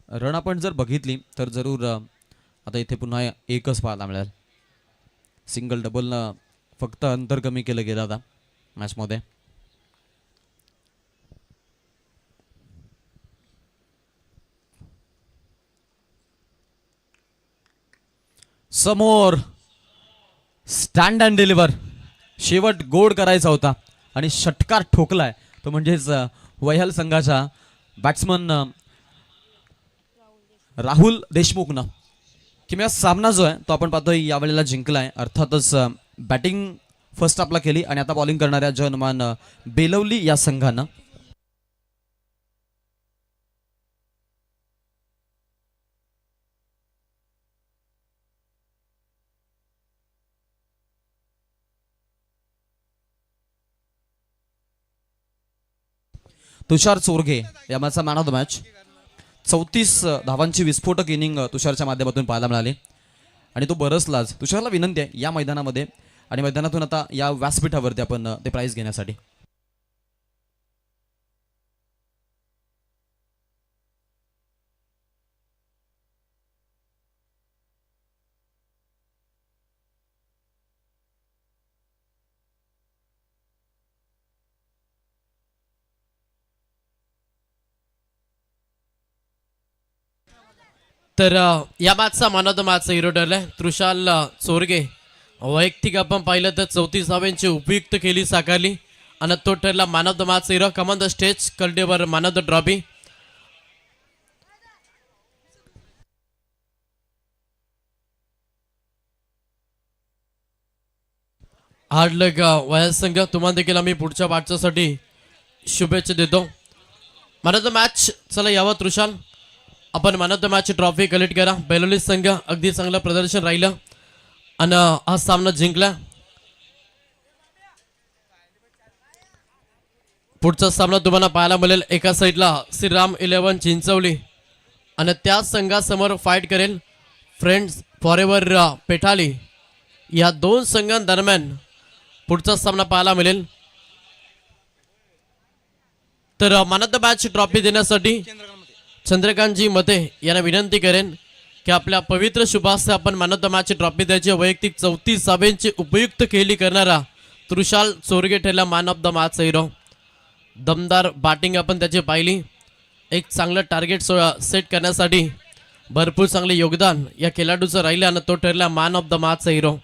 रन आपण जर बघितली तर जरूर आता इथे पुन्हा एकच पाहायला मिळेल. सिंगल डबल फक्त अंतर कमी केलं गेलं आता मॅच मध्ये. समोर स्टँड अँड डिलिव्हर. शेवट गोड करायचा होता आणि षटकार ठोकलाय तो म्हणजेच वैहल संघाच्या बॅट्समन राहुल देशमुखनं. किंवा सामना जो आहे तो आपण पाहतोय यावेळेला जिंकलाय. अर्थातच बॅटिंग फर्स्ट आपला केली आणि आता बॉलिंग करणाऱ्या जनमान बेलवली या संघानं. तुषार चोरगे या मॅचचा मॅन ऑफ द मॅच. 34 धावांची विस्फोटक इनिंग तुषारच्या माध्यमातून पाहायला मिळाली आणि तो बरसलाच. तुषारला विनंती आहे या मैदानामध्ये आणि मैदानातून आता या व्यासपीठावरती आपण ते प्राइज घेण्यासाठी. तर या मॅचचा man of the match hero ठरलाय तृषाल चोरगे. वैयक्तिक आपण पाहिलं तर 34 धावांची उपयुक्त खेळी साकारली आणि तो ठरला man of the match hero. Come on the stage कल्डेवर man of the trophy. Hard luck वयास संघ तुम्हाला देखील आम्ही पुढच्या वाटचासाठी शुभेच्छा देतो. मॅन ऑफ द मॅच चला यावं तृषाल. आपण man of the match trophy collect करा. बेलोली संघ अगदी चांगलं प्रदर्शन राहिलं आणि हा सामना जिंकला. पुढचा सामना तुम्हाला पाहायला मिळेल एका साईडला श्रीराम 11 चिंचवली आणि त्या संघासमोर फाईट करेल फ्रेंड्स फॉरेवर पेठाली. या दोन संघांदरम्यान पुढचा सामना पाहायला मिळेल. तर man of the match trophy देण्यासाठी चंद्रकांतजी मते यांना विनंती करेन की आपल्या पवित्र शुभास्ते आपण man of the match trophy द्यायची. वैयक्तिक 34 धावांची उपयुक्त खेळी करणारा तृषाल चोरगे ठरला man of the match hero. दमदार बॅटिंग आपण त्याची पाहिली. एक चांगलं टार्गेट सेट करण्यासाठी भरपूर चांगले योगदान या खेळाडूचं राहिलं आणि तो ठरला man of the match hero.